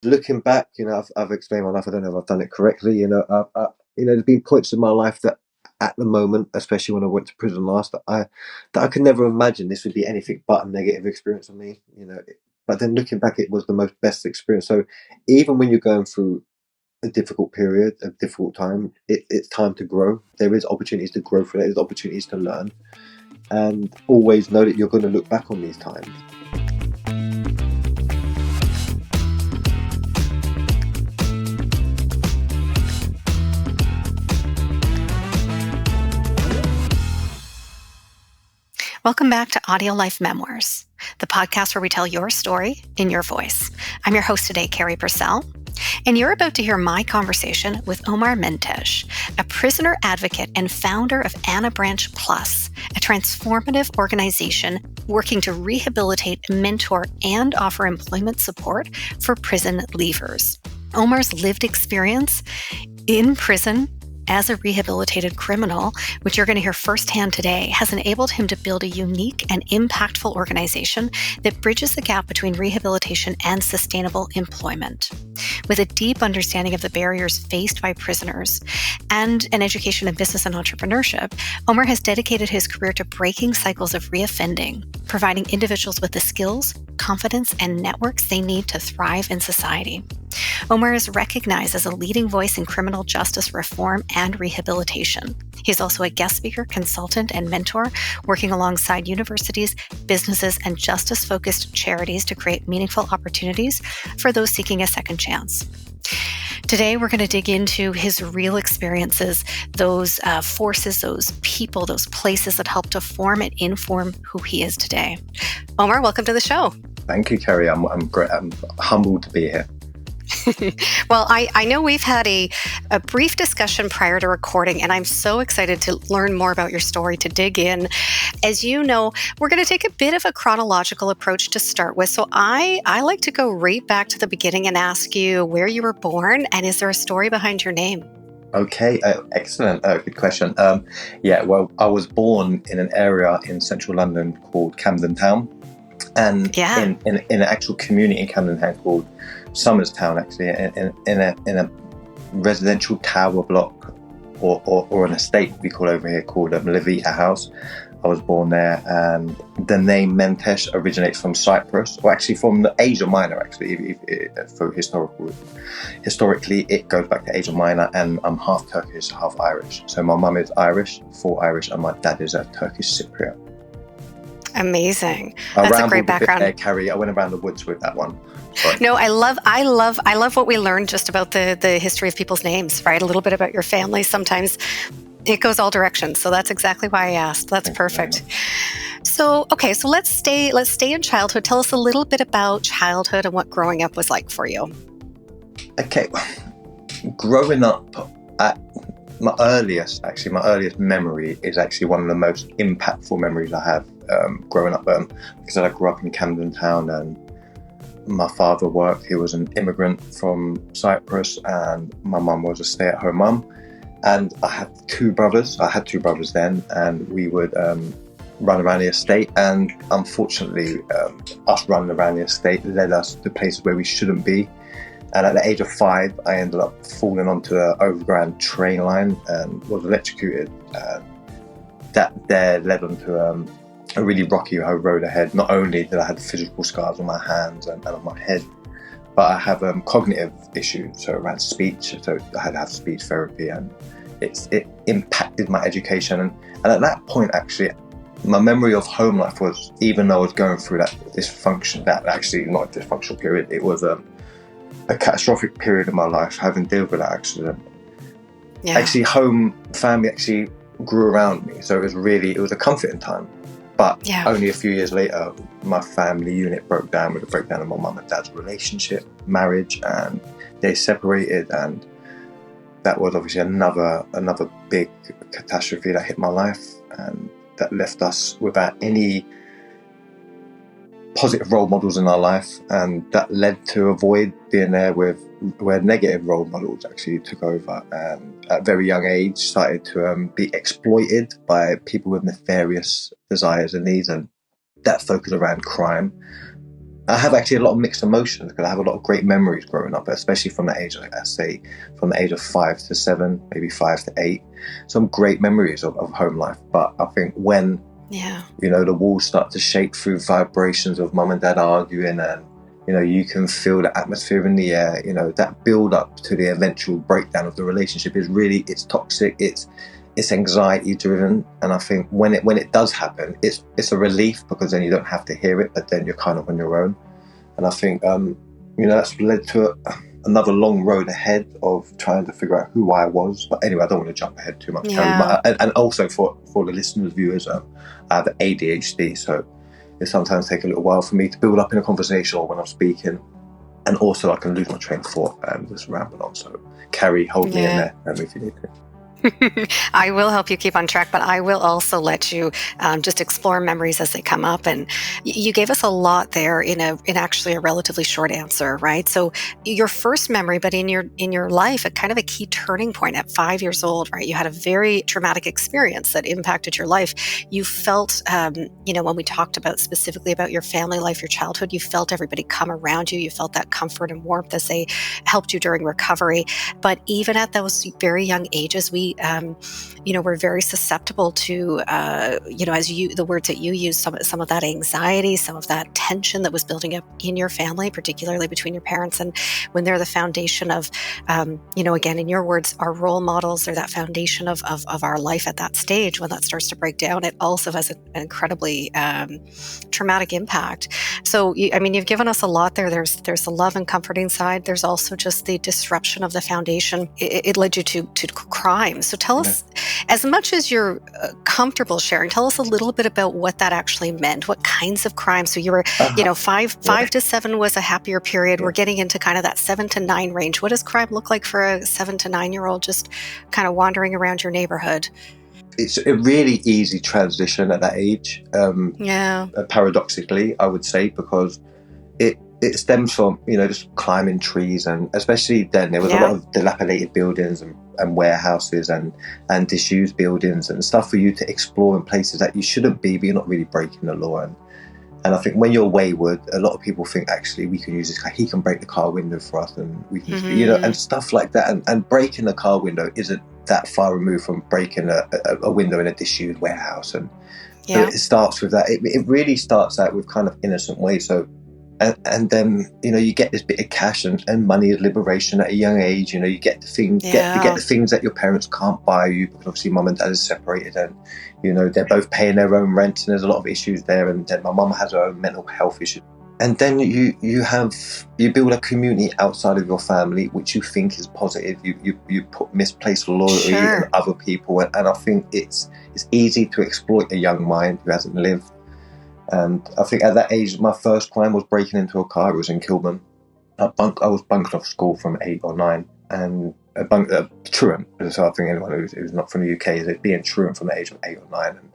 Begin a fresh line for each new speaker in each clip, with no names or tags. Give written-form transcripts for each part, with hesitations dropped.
Looking back, I've explained my life. I don't know if I've done it correctly. There's been points in my life that, at the moment, especially when I went to prison last, that I could never imagine this would be anything but a negative experience for me. But then looking back, it was the most best experience. So even when you're going through a difficult period, a difficult time, it's time to grow. There is opportunities to grow from it. There's opportunities to learn, and always know that you're going to look back on these times.
Welcome back to AudioLife Memoirs, the podcast where we tell your story in your voice. I'm your host today, Carrie Purcell, and you're about to hear my conversation with Omar Mentesh, a prisoner advocate and founder of Anna Branch Plus, a transformative organization working to rehabilitate, mentor, and offer employment support for prison leavers. Omar's lived experience in prison as a rehabilitated criminal, which you're going to hear firsthand today, has enabled him to build a unique and impactful organization that bridges the gap between rehabilitation and sustainable employment. With a deep understanding of the barriers faced by prisoners and an education in business and entrepreneurship, Omar has dedicated his career to breaking cycles of reoffending, providing individuals with the skills, confidence, and networks they need to thrive in society. Omar is recognized as a leading voice in criminal justice reform and rehabilitation. He's also a guest speaker, consultant, and mentor, working alongside universities, businesses, and justice-focused charities to create meaningful opportunities for those seeking a second chance. Today, we're going to dig into his real experiences, those forces, those people, those places that help to form and inform who he is today. Omar, welcome to the show.
Thank you, Carrie. I'm great. I'm humbled to be here.
Well, I know we've had a brief discussion prior to recording, and I'm so excited to learn more about your story, to dig in. As you know, we're going to take a bit of a chronological approach to start with. So I like to go right back to the beginning and ask you where you were born, and is there a story behind your name?
Okay, excellent. Good question. Well, I was born in an area in central London called Camden Town, and in an actual community in Camden Town called Somers Town, actually, in a residential tower block or an estate we call over here called Levita House. I was born there, and the name Mentesh originates from Cyprus, or actually from the Asia Minor. Actually, historically, it goes back to Asia Minor, and I'm half Turkish, half Irish. So my mum is Irish, full Irish, and my dad is a Turkish Cypriot.
Amazing. That's a great background.
There, Carrie. I went around the woods with that one. But
no, I love what we learned just about the history of people's names, right? A little bit about your family. Sometimes it goes all directions. So that's exactly why I asked. That's perfect. So, okay, so let's stay in childhood. Tell us a little bit about childhood and what growing up was like for you.
Okay. Growing up, my earliest memory is actually one of the most impactful memories I have growing up, because I grew up in Camden Town, and my father worked. He was an immigrant from Cyprus, and my mum was a stay-at-home mum. And I had two brothers. I had two brothers then, and we would run around the estate. And unfortunately, us running around the estate led us to places where we shouldn't be. And at the age of 5, I ended up falling onto an overground train line and was electrocuted. That there led onto a really rocky road ahead. Not only did I have physical scars on my hands and on my head, but I have cognitive issues, so around speech. So I had to have speech therapy, and it impacted my education. And at that point, actually, my memory of home life was, even though I was going through that dysfunction, that actually not a dysfunctional period, it was a catastrophic period in my life, having dealt with that accident. Yeah. Actually, family actually grew around me, so it was a comforting time. But only a few years later, my family unit broke down with a breakdown of my mum and dad's relationship, marriage, and they separated. And that was obviously another big catastrophe that hit my life, and that left us without any positive role models in our life, and that led to a void being there where negative role models actually took over, and at a very young age started to be exploited by people with nefarious desires and needs, and that focus around crime. I have actually a lot of mixed emotions because I have a lot of great memories growing up, especially from the age, like I say, from the age of 5 to 7, maybe 5 to 8. Some great memories of home life. But I think when, the walls start to shake through vibrations of mum and dad arguing, and, you can feel the atmosphere in the air, that build up to the eventual breakdown of the relationship it's toxic, it's anxiety driven. And I think when it does happen, it's a relief because then you don't have to hear it, but then you're kind of on your own. And I think that's led to another long road ahead of trying to figure out who I was. But anyway, I don't want to jump ahead too much. And also for the listeners, viewers, I have ADHD, so it sometimes takes a little while for me to build up in a conversation or when I'm speaking. And also I can lose my train of thought and just ramble on. So Carrie, hold me in there if you need to.
I will help you keep on track, but I will also let you just explore memories as they come up. And you gave us a lot there in actually a relatively short answer, right? So your first memory, but in your life, a kind of a key turning point at 5 years old, right? You had a very traumatic experience that impacted your life. You felt, when we talked about specifically about your family life, your childhood, you felt everybody come around you. You felt that comfort and warmth as they helped you during recovery. But even at those very young ages, we're very susceptible to, the words that you use, some of that anxiety, some of that tension that was building up in your family, particularly between your parents. And when they're the foundation of, again, in your words, our role models, they're that foundation of our life at that stage. When that starts to break down, it also has an incredibly traumatic impact. So, you've given us a lot there. There's the love and comforting side. There's also just the disruption of the foundation. It led you to crime. So tell us, as much as you're comfortable sharing, tell us a little bit about what that actually meant. What kinds of crimes? So you were, 5 to 7 was a happier period. We're getting into kind of that 7 to 9 range. What does crime look like for a 7 to 9-year-old just kind of wandering around your neighborhood?
It's a really easy transition at that age. Paradoxically, I would say, because it stems from, just climbing trees, and especially then there was a lot of dilapidated buildings and warehouses and disused buildings and stuff for you to explore in places that you shouldn't be, but you're not really breaking the law. And I think when you're wayward, a lot of people think, actually, we can use this guy. He can break the car window for us, and we can, and stuff like that. And breaking the car window isn't that far removed from breaking a window in a disused warehouse. And so it starts with that. It really starts out with kind of innocent ways. So, and then, you get this bit of cash, and money is liberation at a young age. You get the things, you get the things that your parents can't buy you, because obviously mum and dad is separated, and, they're both paying their own rent, and there's a lot of issues there. And then my mum has her own mental health issues. And then you build a community outside of your family, which you think is positive. You put misplaced loyalty in other people. And I think it's easy to exploit a young mind who hasn't lived. And I think at that age, my first crime was breaking into a car. It was in Kilburn. I was bunked off school from 8 or 9, and truant. So I think anyone who's not from the UK is being truant from the age of 8 or 9. And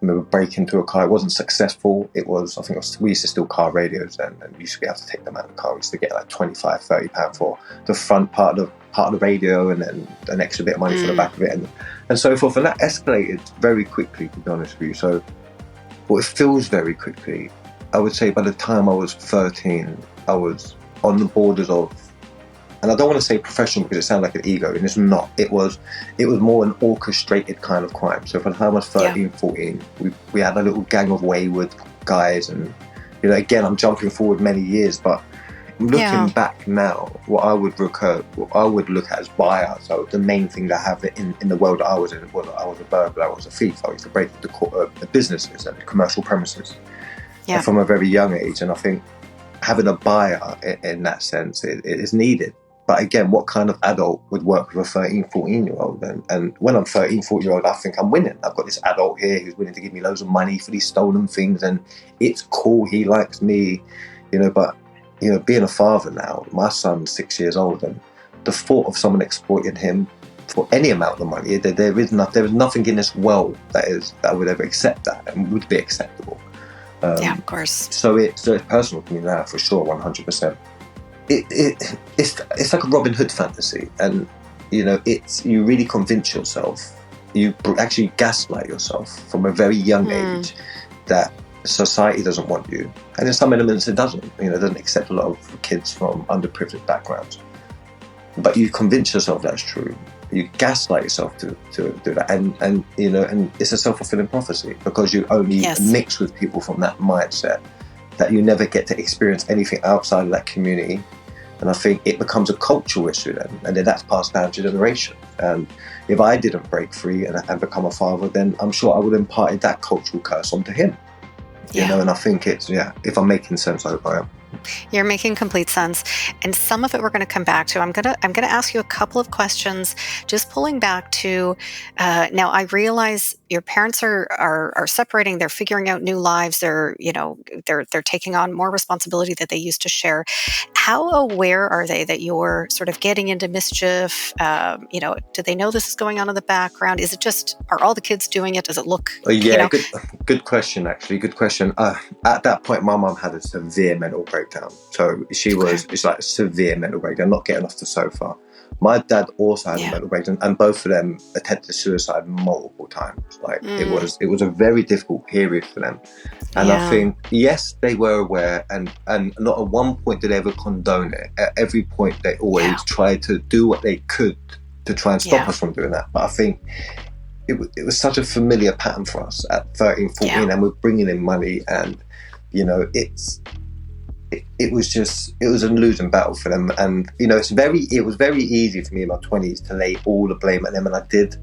we would break into a car. It wasn't successful. We used to steal car radios, and we used to be able to take them out of the car. We used to get like £25-30 for the front part of the radio, and then an extra bit of money for the back of it, and so forth. And that escalated very quickly, to be honest with you. So, well, it feels very quickly. I would say by the time I was 13, I was on the borders of, and I don't want to say professional because it sounds like an ego, and it's not. It was more an orchestrated kind of crime. So by the time I was 13, 14, we had a little gang of wayward guys, and again, I'm jumping forward many years, but looking back now, what I would look at as buyouts. So the main thing that I have in the world that I was in was I was a burglar, I was a thief. I used to break into businesses and commercial premises from a very young age. And I think having a buyout in that sense it is needed. But again, what kind of adult would work with a 13, 14-year-old? And when I'm 13, 14-year-old, I think I'm winning. I've got this adult here who's willing to give me loads of money for these stolen things, and it's cool, he likes me, but being a father now, my son's 6 years old, and the thought of someone exploiting him for any amount of money, there is nothing in this world that I would ever accept that and would be acceptable.
Of course.
So it's personal to me now, for sure, 100%. It's like a Robin Hood fantasy, and you really convince yourself, you actually gaslight yourself from a very young age that society doesn't want you, and in some elements it doesn't. It doesn't accept a lot of kids from underprivileged backgrounds. But you convince yourself that's true. You gaslight yourself to do that, and it's a self-fulfilling prophecy, because you only mix with people from that mindset, that you never get to experience anything outside of that community. And I think it becomes a cultural issue then, and then that's passed down to generations. And if I didn't break free and become a father, then I'm sure I would impart that cultural curse onto him. And I think it's, if I'm making sense, I hope I am.
You're making complete sense. And some of it we're going to come back to. I'm going to ask you a couple of questions, just pulling back to, now I realize your parents are separating, they're figuring out new lives, they're taking on more responsibility that they used to share. How aware are they that you're sort of getting into mischief? Do they know this is going on in the background? Is it just, are all the kids doing it? Does it look,
Good question, actually. Good question. At that point, my mum had a severe mental breakdown. So it's like a severe mental breakdown, not getting off the sofa. My dad also had a mental breakdown, and both of them attempted suicide multiple times. Like it was a very difficult period for them. And I think, yes, they were aware, and not at one point did they ever condone it. At every point, they always tried to do what they could to try and stop us from doing that. But I think it was such a familiar pattern for us at 13, 14, and we're bringing in money, and it was a losing battle for them. And it was very easy for me in my 20s to lay all the blame at them, and I did.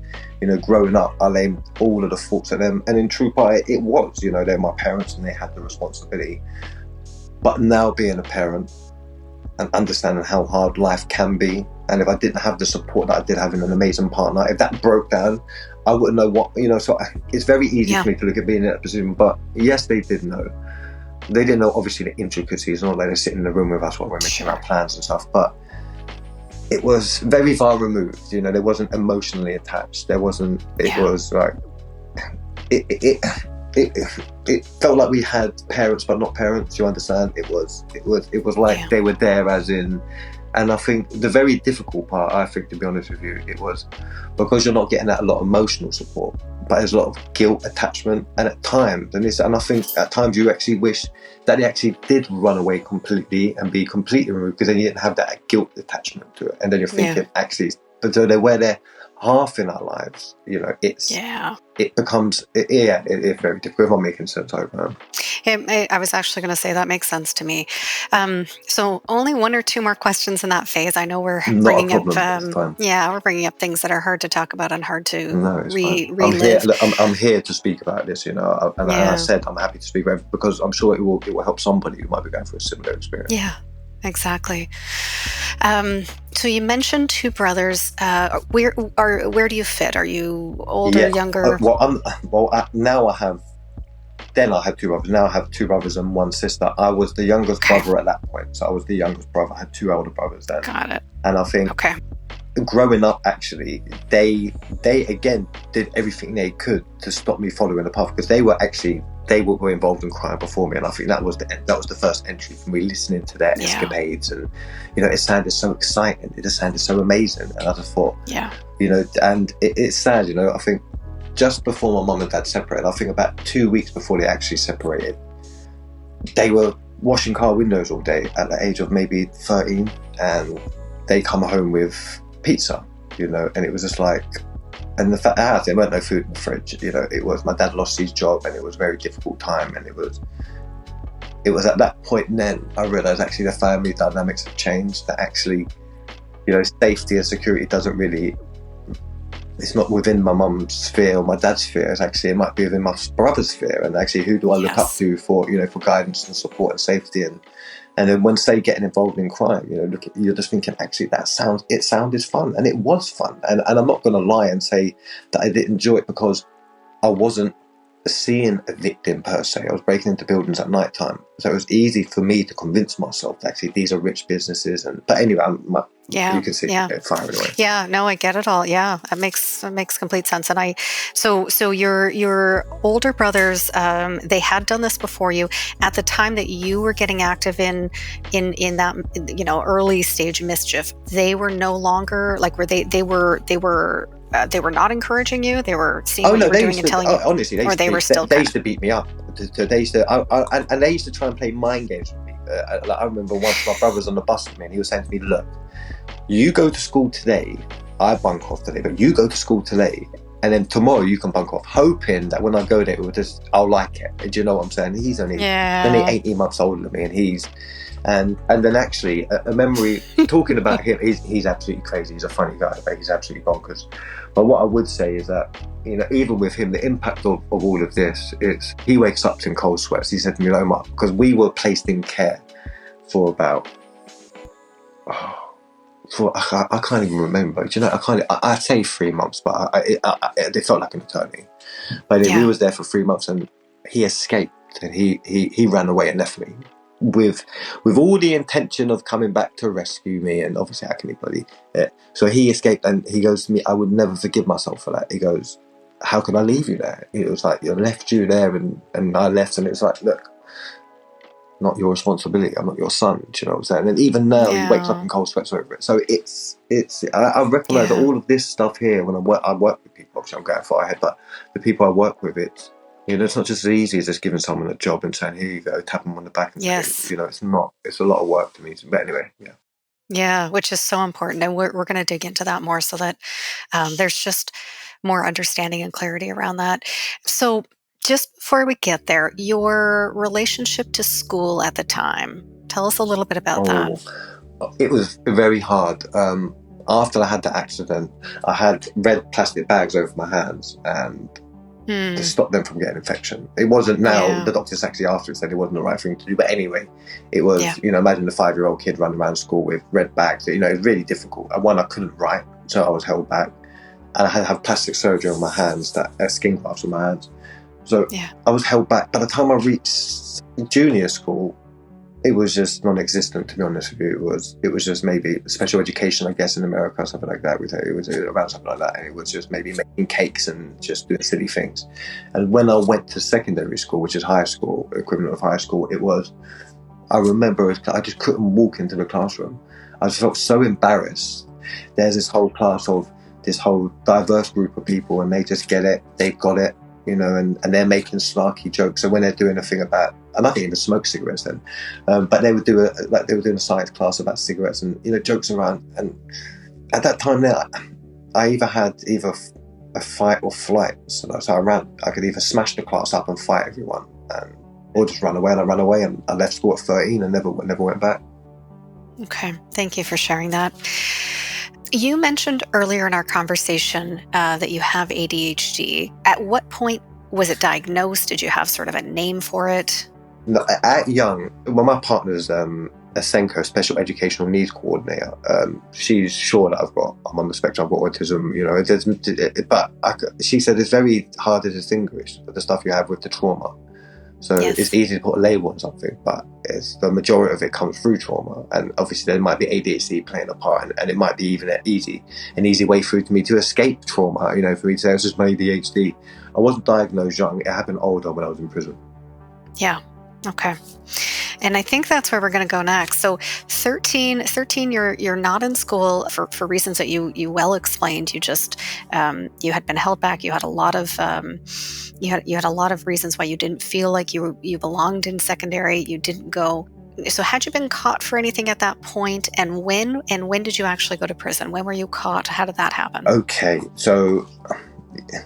Growing up, I laid all of the faults at them, and in true part, it was. They're my parents and they had the responsibility. But now, being a parent and understanding how hard life can be, and if I didn't have the support that I did have in an amazing partner, if that broke down, I wouldn't know what. So it's very easy for me to look at being in that position. But yes, they did know. They didn't know, obviously, the intricacies, not like they're sitting in the room with us while we're making our plans and stuff, but it was very far removed. They wasn't emotionally attached. There wasn't, it was like, it felt like we had parents, but not parents, you understand? It was like they were there as in, and I think the very difficult part, I think, to be honest with you, it was because you're not getting that a lot of emotional support, but there's a lot of guilt attachment, and at times, and I think at times you actually wish that they actually did run away completely and be completely removed, because then you didn't have that guilt attachment to it, and then you're thinking, actually, but so they were there half in our lives, it becomes, it's very difficult. If I'm making sense, I hope I am.
I was actually going to say that makes sense to me. So only one or two more questions in that phase. I know we're bringing up, we're bringing up things that are hard to talk about and hard to relive.
I'm here to speak about this, and I said I'm happy to speak about it because I'm sure it will help somebody who might be going through a similar experience. Yeah.
Exactly. So you mentioned two brothers. Where do you fit? Are you older, younger?
Now I have. Then I had two brothers. Now I have two brothers and one sister. I was the youngest brother at that point, so I was the youngest brother. I had two older brothers then.
Got it.
And I think growing up, actually, they again did everything they could to stop me following the path, because they were involved in crime before me, and I think that was the first entry for me, listening to their escapades, and it sounded so exciting, it just sounded so amazing, and I just thought, and it's sad, I think just before my mum and dad separated, I think about 2 weeks before they actually separated, they were washing car windows all day at the age of maybe 13, and they come home with pizza, and it was just like. And the fact that there weren't no food in the fridge, it was, my dad lost his job, and it was a very difficult time, and it was at that point then I realised actually the family dynamics have changed, that actually, safety and security doesn't really, it's not within my mum's sphere or my dad's sphere, it might be within my brother's sphere, and actually who do I look up to for guidance and support and safety, and then once they getting involved in crime, you're just thinking, actually, it sounded fun, and it was fun. And I'm not going to lie and say that I didn't enjoy it, because I wasn't seeing a victim per se. I was breaking into buildings at night time, so it was easy for me to convince myself that actually these are rich businesses. But anyway, you can see firing away.
Yeah, no, I get it all. Yeah, that makes complete sense. And so your older brothers, they had done this before you. At the time that you were getting active in that early stage mischief, they were no longer like, they were they were not encouraging you? They were seeing
Oh
what
no,
you were doing and telling you?
honestly,
Or they were still
they
kind
used to beat me up. So they used to, and they used to try and play mind games with me. Like, I remember once my brother was on the bus with me, and he was saying to me, "Look, you go to school today. I bunk off today, but you go to school today, and then tomorrow you can bunk off." Hoping that when I go there, I'll like it. Do you know what I'm saying? He's only 18 months older than me, and then actually a memory talking about him. He's absolutely crazy. He's a funny guy, but he's absolutely bonkers. But what I would say is that, you know, even with him, the impact of all of this is he wakes up in cold sweats. He said to me, "Omar," because we were placed in care for about, I can't even remember. Do you know, I'd say 3 months, but it felt like an eternity. But we was there for 3 months, and he escaped, and he ran away and left me with all the intention of coming back to rescue me, and obviously how can anybody? So he escaped, and he goes to me, "I would never forgive myself for that." He goes, "How can I leave you there?" It was like, "I left you there," and I left, and it was like, "Look, not your responsibility. I'm not your son." Do you know what I'm saying? And even now, he wakes up in cold sweats over it. So I recognise that all of this stuff here, when I work with people, obviously I'm going far ahead, but the people I work with, it's not just as easy as just giving someone a job and saying, "Here you go," tap them on the back and say, it's not. It's a lot of work to me. But anyway, yeah.
Yeah, which is so important. And we're going to dig into that more so that there's just more understanding and clarity around that. So, just before we get there, your relationship to school at the time, tell us a little bit about that.
It was very hard. After I had the accident, I had red plastic bags over my hands, and to stop them from getting infection. It wasn't now, the doctors actually after it said it wasn't the right thing to do, but anyway, it was, imagine a 5-year-old kid running around school with red bags. It's really difficult. One, I couldn't write, so I was held back, and I had to have plastic surgery on my hands, skin grafts on my hands. So I was held back. By the time I reached junior school, it was just non-existent, to be honest with you. It was just maybe special education, I guess, in America, something like that. It was around something like that, and it was just maybe making cakes and just doing silly things. And when I went to secondary school, which is high school, equivalent of high school, I remember I just couldn't walk into the classroom. I just felt so embarrassed. There's this whole class of this whole diverse group of people, and they just get it, they've got it, and they're making snarky jokes. So when they're doing a thing about, and I didn't even smoke cigarettes then, but they would do they were doing a science class about cigarettes and jokes around. And at that time there, I either had a fight or flight. So I could either smash the class up and fight everyone, or just run away. And I ran away, and I left school at 13 and never went back.
Okay, thank you for sharing that. You mentioned earlier in our conversation that you have ADHD. At what point was it diagnosed? Did you have sort of a name for it?
No, at young, my partner's a SENCO, Special Educational Needs Coordinator. She's sure that I'm on the spectrum, I've got autism, but she said it's very hard to distinguish the stuff you have with the trauma. So it's easy to put a label on something, but the majority of it comes through trauma. And obviously there might be ADHD playing a part, and it might be even an easy way through to me to escape trauma, for me to say it's just my ADHD. I wasn't diagnosed young, it happened older when I was in prison.
Yeah, okay. And I think that's where we're going to go next. So 13, you're not in school for reasons that you well explained. You just you had been held back. You had a lot of you had a lot of reasons why you didn't feel like you belonged in secondary. You didn't go. So had you been caught for anything at that point? And when did you actually go to prison? When were you caught? How did that happen?
Okay, so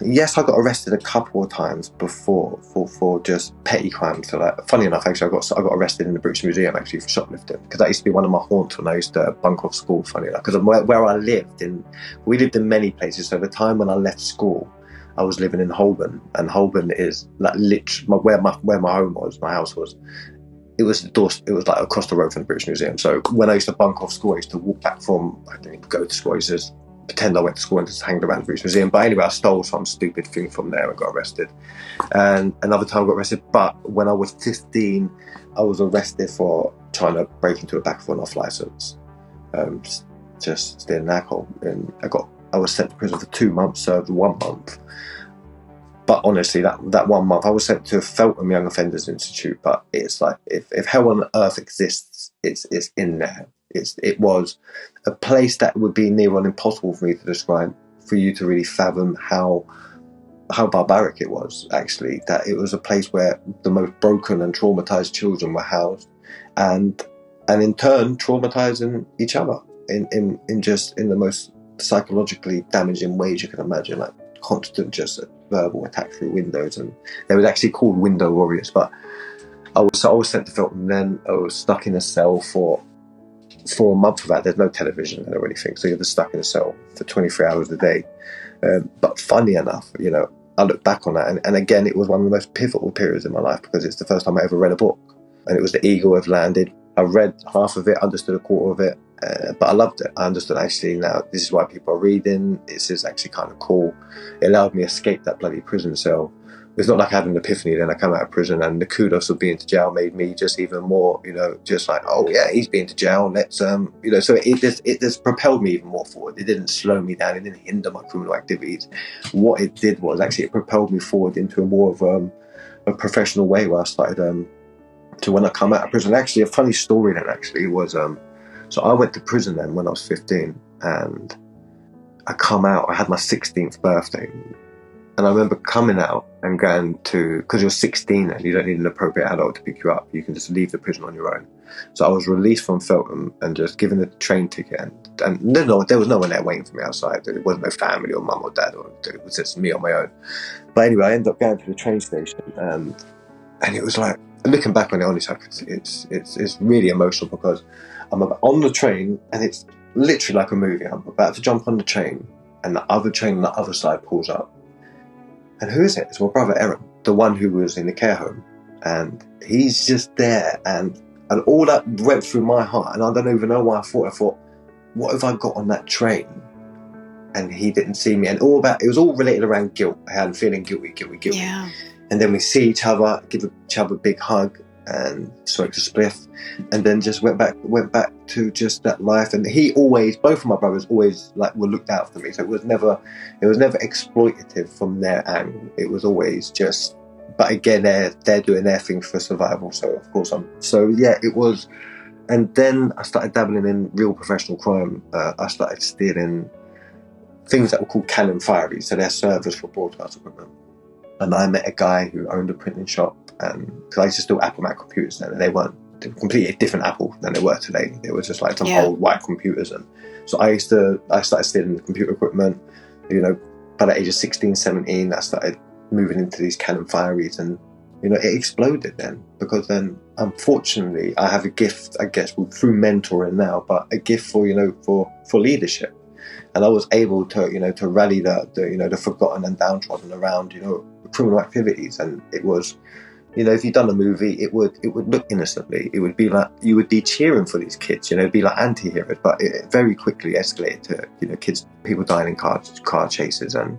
yes, I got arrested a couple of times before for just petty crimes. So, funny enough, actually, I got arrested in the British Museum actually for shoplifting, because that used to be one of my haunts when I used to bunk off school. Funny enough, because where I lived we lived in many places. So the time when I left school, I was living in Holborn, and Holborn is like literally where my home was, my house was. It was like across the road from the British Museum. So when I used to bunk off school, I used to walk back from, I didn't even go to school, I used to pretend I went to school and just hanged around the British Museum. But anyway, I stole some stupid thing from there and got arrested. And another time I got arrested. But when I was 15, I was arrested for trying to break into a back for an off license, just stealing alcohol. And I was sent to prison for 2 months, served 1 month. But honestly, that 1 month, I was sent to Feltham Young Offenders Institute. But it's like, if hell on earth exists, it's in there. It was a place that would be near on impossible for me to describe for you to really fathom how barbaric it was, actually, that it was a place where the most broken and traumatized children were housed, and in turn traumatizing each other in the most psychologically damaging ways you can imagine, like constant just verbal attack through windows. And they were actually called window warriors. But I was sent to Feltham. Then I was stuck in a cell for a month of that. There's no television or anything, so you're just stuck in a cell for 23 hours a day. But funny enough, I look back on that, and again, it was one of the most pivotal periods in my life, because it's the first time I ever read a book, and it was The Eagle Have Landed. I read half of it, understood a quarter of it, but I loved it. I understood, actually, now this is why people are reading. This is actually kind of cool. It allowed me to escape that bloody prison cell. It's not like I had an episphany, then I come out of prison, and the kudos of being to jail made me just even more, just like, oh yeah, he's been to jail, let's, so it just propelled me even more forward. It didn't slow me down, it didn't hinder my criminal activities. What it did was, actually, it propelled me forward into a more of a professional way, where I started, to when I come out of prison. Actually, a funny story then, actually, was, so I went to prison then when I was 15, and I come out, I had my 16th birthday. And I remember coming out and going to, because you're 16 and you don't need an appropriate adult to pick you up. You can just leave the prison on your own. So I was released from Feltham and just given a train ticket. And no, there was no one there waiting for me outside. There wasn't no family or mum or dad, it was just me on my own. But anyway, I ended up going to the train station, and it was like, looking back on it, honestly, it's really emotional, because I'm on the train and it's literally like a movie. I'm about to jump on the train, and the other train on the other side pulls up. And who is it? It's my brother Aaron, the one who was in the care home. And he's just there. And all that went through my heart. And I don't even know why I thought, what if I got on that train and he didn't see me? And it was all related around guilt. I had feeling guilty.
Yeah.
And then we see each other, give each other a big hug, and smoked a spliff, and then just went back to just that life. And both of my brothers always were looked out for me. So it was never exploitative from their angle. It was always just, but again, they're doing their things for survival. So of course it was. And then I started dabbling in real professional crime. I started stealing things that were called cannon fireys. So they're servers for broadcast equipment. And I met a guy who owned a printing shop, and because I used to steal Apple Mac computers then, and they were completely different Apple than they were today. They were just like some old white computers. And so I started stealing computer equipment. By the age of 16, 17, I started moving into these cannon fireys, and it exploded then, because then, unfortunately, I have a gift, I guess, through mentoring now, but a gift for leadership. And I was able to, to rally the forgotten and downtrodden around, criminal activities. And it was, if you'd done a movie, it would look innocently. It would be like, you would be cheering for these kids, it'd be like anti-heroes, but it very quickly escalated to, people dying in car chases, and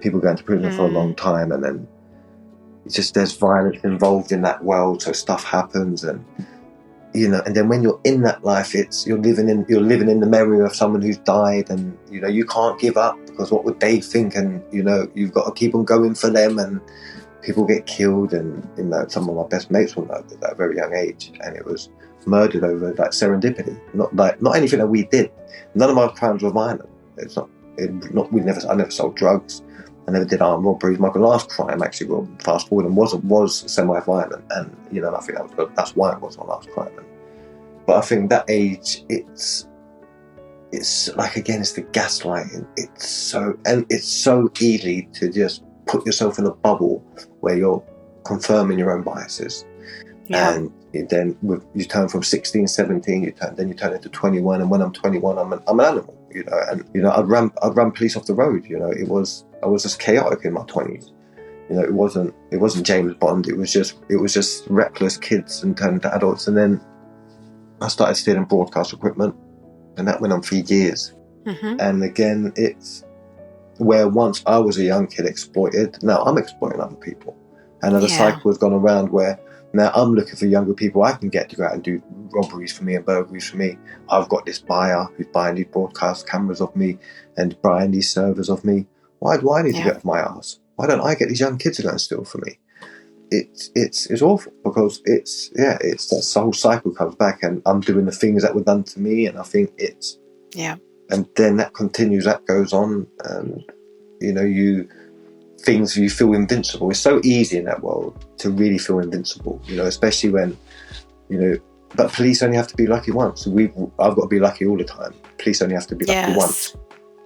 people going to prison for a long time. And then it's just, there's violence involved in that world. So stuff happens, and, and then when you're in that life, you're living in the memory of someone who's died, and you can't give up, because what would they think? And you've got to keep on going for them, and people get killed. And some of my best mates were murdered at a very young age, and it was murdered over serendipity, not anything that we did. None of my crimes were violent. I never sold drugs. I never did armed robberies. My last crime, actually, well, fast forward, and was semi-violent, and I think that's why it was my last crime. But I think that age, it's like, again, it's the gaslighting. It's so easy to just put yourself in a bubble where you're confirming your own biases. Yeah. And then you turn from 16, 17, you turn into 21, and when I'm 21, I'm an animal. I'd run police off the road. I was just chaotic in my 20s. It wasn't James Bond. It was just reckless kids and turned into adults. And then I started stealing broadcast equipment, and that went on for years. Mm-hmm. And again, it's where once I was a young kid exploited, now I'm exploiting other people. And then the cycle has gone around where now I'm looking for younger people I can get to go out and do robberies for me and burglaries for me. I've got this buyer who's buying these broadcast cameras of me and buying these servers of me. Why do I need to get off my ass? Why don't I get these young kids to go and steal for me? It's awful, because it's that whole cycle comes back, and I'm doing the things that were done to me, and I think it's and then that continues, that goes on, and you feel invincible. It's so easy in that world to really feel invincible, especially when, but police only have to be lucky once. I've got to be lucky all the time. Police only have to be lucky once.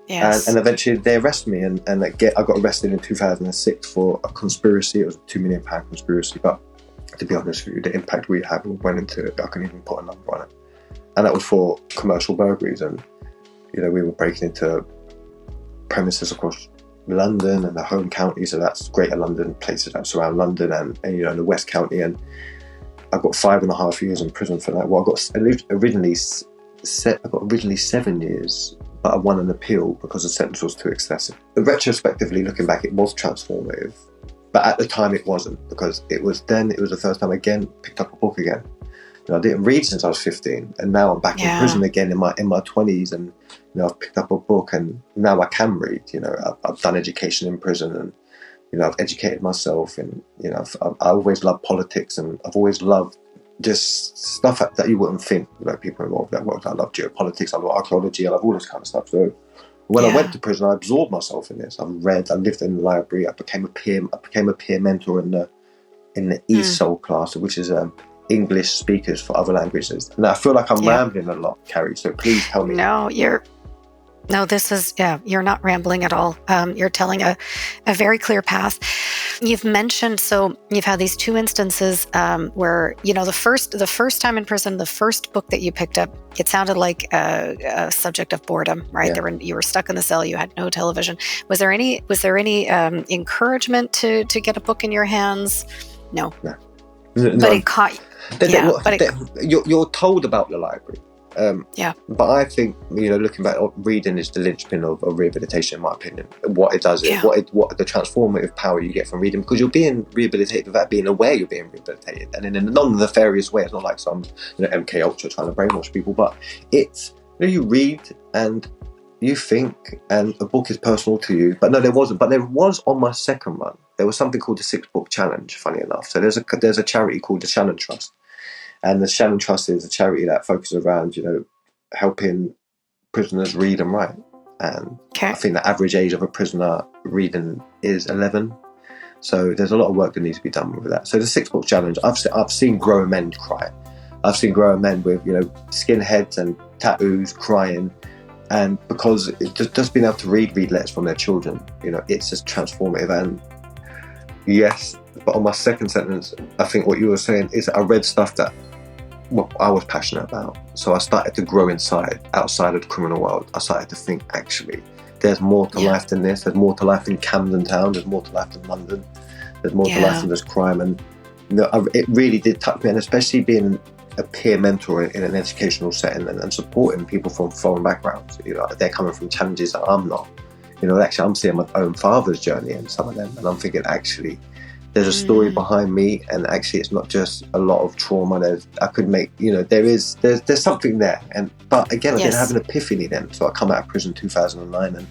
Yes.
And eventually they arrest me, and I got arrested in 2006 for a conspiracy. It was a £2 million conspiracy, but to be honest with you, the impact we had went into it, I couldn't even put a number on it. And that was for commercial burglaries, and we were breaking into premises across London and the home county, so that's Greater London, places that surround London, and the West County, and I got 5.5 years in prison for that. Well, I got originally 7 years, but I won an appeal because the sentence was too excessive. Retrospectively, looking back, it was transformative, but at the time it wasn't, because it was the first time again picked up a book again. I didn't read since I was 15, and now I'm back in prison again in my 20s, and I've picked up a book, and now I can read. I've done education in prison, and I've educated myself, and I always loved politics, and I've always loved just stuff that you wouldn't think people involved in that world. I love geopolitics, I love archaeology, I love all this kind of stuff. So when I went to prison, I absorbed myself in this. I read, I lived in the library, I became a peer mentor in the ESOL class, which is English speakers for other languages. And I feel like I'm rambling a lot, Carrie, so please tell me.
No, this is, you're not rambling at all. You're telling a very clear path. You've mentioned, so you've had these two instances where, the first time in prison, the first book that you picked up, it sounded like a subject of boredom, right?
Yeah.
You were stuck in the cell, you had no television. Was there any encouragement to get a book in your hands? No.
No.
But it caught you.
You're told about the library. But I think, looking back, reading is the linchpin of rehabilitation, in my opinion. What it does is what the transformative power you get from reading, because you're being rehabilitated without being aware you're being rehabilitated, and in a non-nefarious way. It's not like some MK Ultra trying to brainwash people, but it's you read and you think, and a book is personal to you. But no, there wasn't. But there was on my second run. There was something called the 6-Book Challenge. Funny enough, so there's a charity called the Shannon Trust. And the Shannon Trust is a charity that focuses around, helping prisoners read and write. And I think the average age of a prisoner reading is 11. So there's a lot of work that needs to be done with that. So the 6-Book Challenge, I've seen grown men cry. I've seen grown men with, skinheads and tattoos crying. And because just being able to read letters from their children, it's just transformative. And yes, but on my second sentence, I think what you were saying is I read stuff that I was passionate about. So I started to grow outside of the criminal world. I started to think, actually, there's more to life than this. There's more to life in Camden Town. There's more to life than London. There's more to life than this crime. And it really did touch me, and especially being a peer mentor in an educational setting and supporting people from foreign backgrounds. They're coming from challenges that I'm not. Actually, I'm seeing my own father's journey in some of them, and I'm thinking, actually, there's a story behind me, and actually it's not just a lot of trauma. There's something there. But again, I didn't have an epiphany then. So I come out of prison in 2009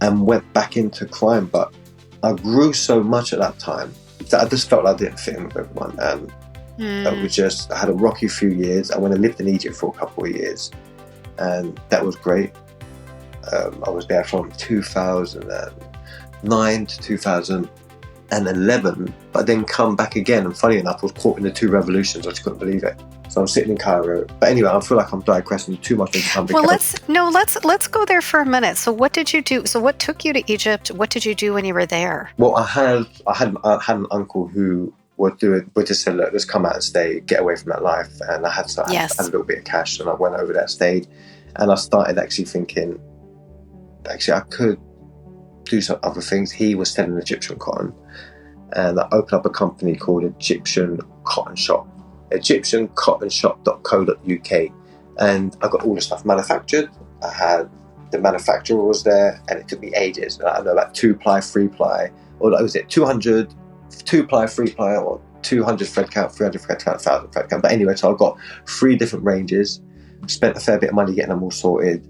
and went back into crime. But I grew so much at that time that I just felt like I didn't fit in with everyone. And I had a rocky few years. I went and lived in Egypt for a couple of years, and that was great. I was there from 2009 to 2011, but then come back again, and funny enough, I was caught in the two revolutions. I just couldn't believe it. So I'm sitting in Cairo. But anyway, I feel like I'm digressing too much into something.
Well, let's go there for a minute. So what did you do? So what took you to Egypt? What did you do when you were there?
Well, I had an uncle who would just say, look, let's come out and stay, get away from that life. And I had a little bit of cash, and I went over there, stayed, and I started actually thinking, actually, I could do some other things. He was selling Egyptian cotton, and I opened up a company called Egyptian Cotton Shop, egyptiancottonshop.co.uk, and I got all the stuff manufactured. I had the manufacturer was there, and it took me ages. I don't know, about 2-ply, 3-ply, or was it 200 2-ply, 3-ply, or 200 thread count, 300 thread count, 1,000 thread count. But anyway, so I got 3 different ranges, spent a fair bit of money getting them all sorted,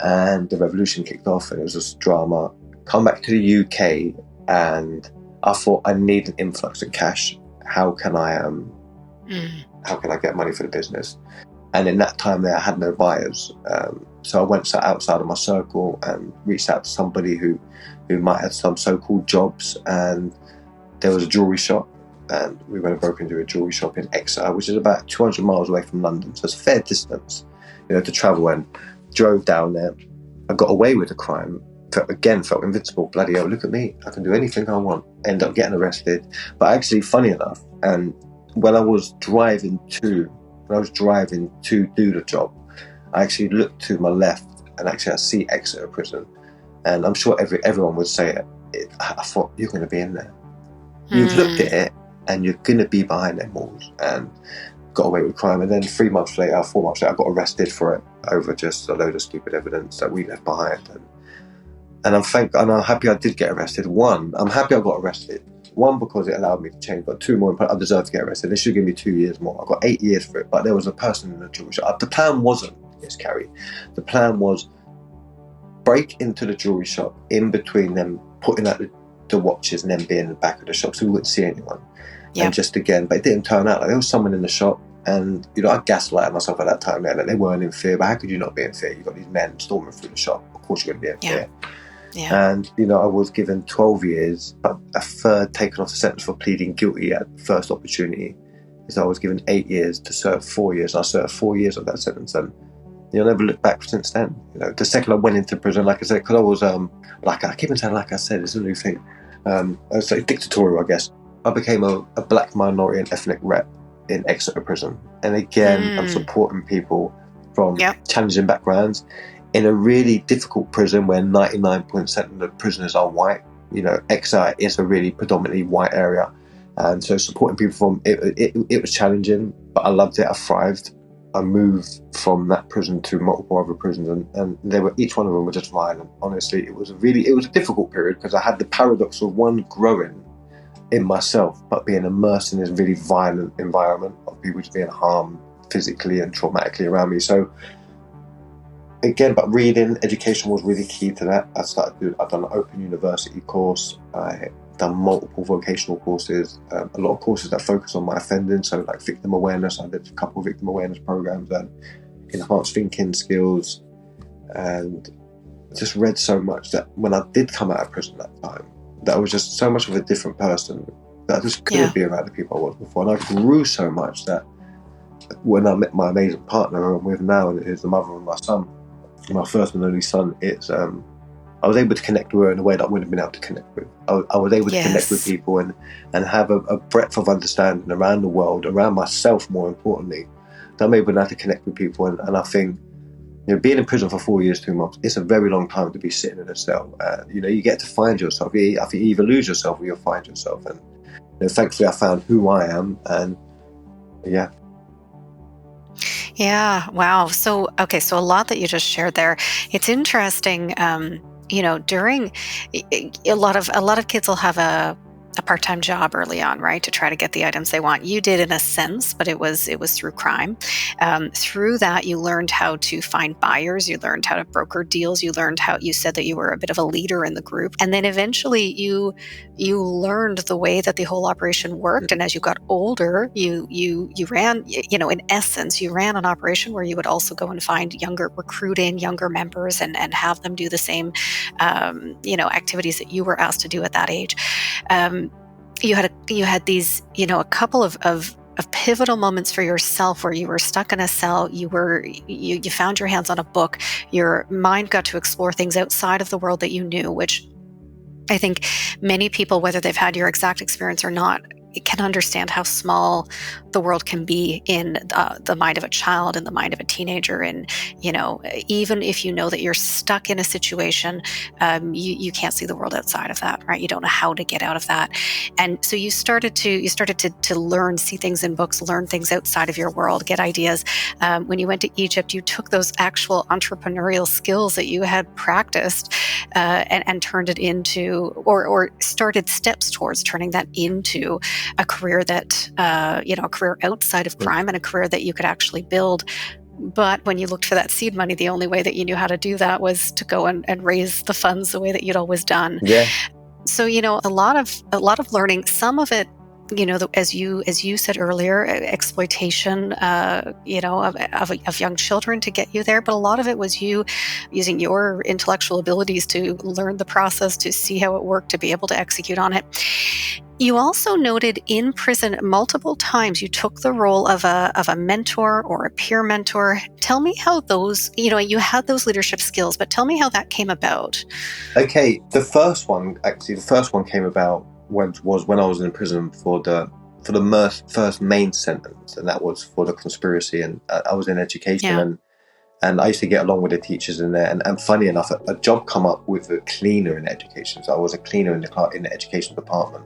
and the revolution kicked off, and it was just drama. Come back to the UK, and I thought I need an influx of cash. How can I get money for the business? And in that time there, I had no buyers. So I went sat outside of my circle and reached out to somebody who might have some so-called jobs, and there was a jewellery shop, and we went and broke into a jewellery shop in Exeter, which is about 200 miles away from London, so it's a fair distance, to travel, and drove down there. I got away with the crime, felt invincible. Bloody hell, look at me, I can do anything I want. Ended up getting arrested. But actually, funny enough, and when I was driving to do the job, I actually looked to my left, and actually I see Exeter Prison, and I'm sure everyone would say it. I thought, you're going to be in there. You've looked at it, and you're going to be behind them walls. And got away with crime. And then 4 months later, I got arrested for it over just a load of stupid evidence that we left behind. And I'm happy I did get arrested. One, I'm happy I got arrested. One, because it allowed me to change, but two, more important, I deserved to get arrested. They should give me 2 years more. I got 8 years for it, but there was a person in the jewelry shop. The plan wasn't, yes, Carrie, the plan was break into the jewelry shop in between them putting out the watches and then being in the back of the shop so we wouldn't see anyone. Yeah. And just again, but it didn't turn out. Like, there was someone in the shop, and I gaslighted myself at that time there that they weren't in fear. But how could you not be in fear? You've got these men storming through the shop. Of course you're going to be in fear. Yeah. And I was given 12 years, but a third taken off the sentence for pleading guilty at the first opportunity. So I was given 8 years to serve 4 years. I served 4 years of that sentence, and I never looked back since then. The second I went into prison, like I said, because I was I keep on saying, like I said, it's a new thing. I was like dictatorial, I guess. I became a black minority and ethnic rep in Exeter Prison. And again, I'm supporting people from challenging backgrounds in a really difficult prison where 99% of the prisoners are white. Exeter is a really predominantly white area. And so supporting people from it was challenging, but I loved it. I thrived. I moved from that prison to multiple other prisons, and each one of them were just violent. Honestly, it was a difficult period because I had the paradox of one, growing in myself, but being immersed in this really violent environment of people just being harmed physically and traumatically around me. So again, but reading, education was really key to that. I've done an open university course. I done multiple vocational courses, a lot of courses that focus on my offending, so like victim awareness. I did a couple of victim awareness programs and enhanced thinking skills, and just read so much that when I did come out of prison that time, that I was just so much of a different person that I just couldn't be around the people I was before. And I grew so much that when I met my amazing partner who I'm with now, and who's the mother of my son, my first and only son, I was able to connect with her in a way that I wouldn't have been able to connect with. I was able to connect with people and have a breadth of understanding around the world, around myself more importantly, that I'm able now to connect with people. And I think, being in prison for 4 years, 2 months, it's a very long time to be sitting in a cell. You get to find yourself. I think you either lose yourself or you'll find yourself. And thankfully I found who I am, and yeah.
Yeah. Wow. So a lot that you just shared there. It's interesting. During a lot of kids will have a part-time job early on, right, to try to get the items they want. You did in a sense, but it was through crime. Through that, you learned how to find buyers. You learned how to broker deals. You learned how, you said that you were a bit of a leader in the group, and then eventually you learned the way that the whole operation worked. And as you got older, you ran, in essence, you ran an operation where you would also go and recruit in younger members and have them do the same, activities that you were asked to do at that age. You had these, a couple of pivotal moments for yourself where you were stuck in a cell. You found your hands on a book. Your mind got to explore things outside of the world that you knew, which I think many people, whether they've had your exact experience or not, can understand how small the world can be in the mind of a child, in the mind of a teenager. And, even if you know that you're stuck in a situation, you can't see the world outside of that, right? You don't know how to get out of that. And so you started to learn, see things in books, learn things outside of your world, get ideas. When you went to Egypt, you took those actual entrepreneurial skills that you had practiced and turned it into, or started steps towards turning that into a career that, a career outside of crime, and a career that you could actually build. But when you looked for that seed money, the only way that you knew how to do that was to go and raise the funds the way that you'd always done.
Yeah.
So, a lot of learning, some of it, as you said earlier, exploitation, of young children to get you there. But a lot of it was you using your intellectual abilities to learn the process, to see how it worked, to be able to execute on it. You also noted in prison multiple times you took the role of a mentor or a peer mentor. Tell me how those, you had those leadership skills, but tell me how that came about.
Okay, the first one came about when I was in prison for the first main sentence, and that was for the conspiracy. And I was in education, and I used to get along with the teachers in there. And funny enough, a job come up with a cleaner in education. So I was a cleaner in the education department.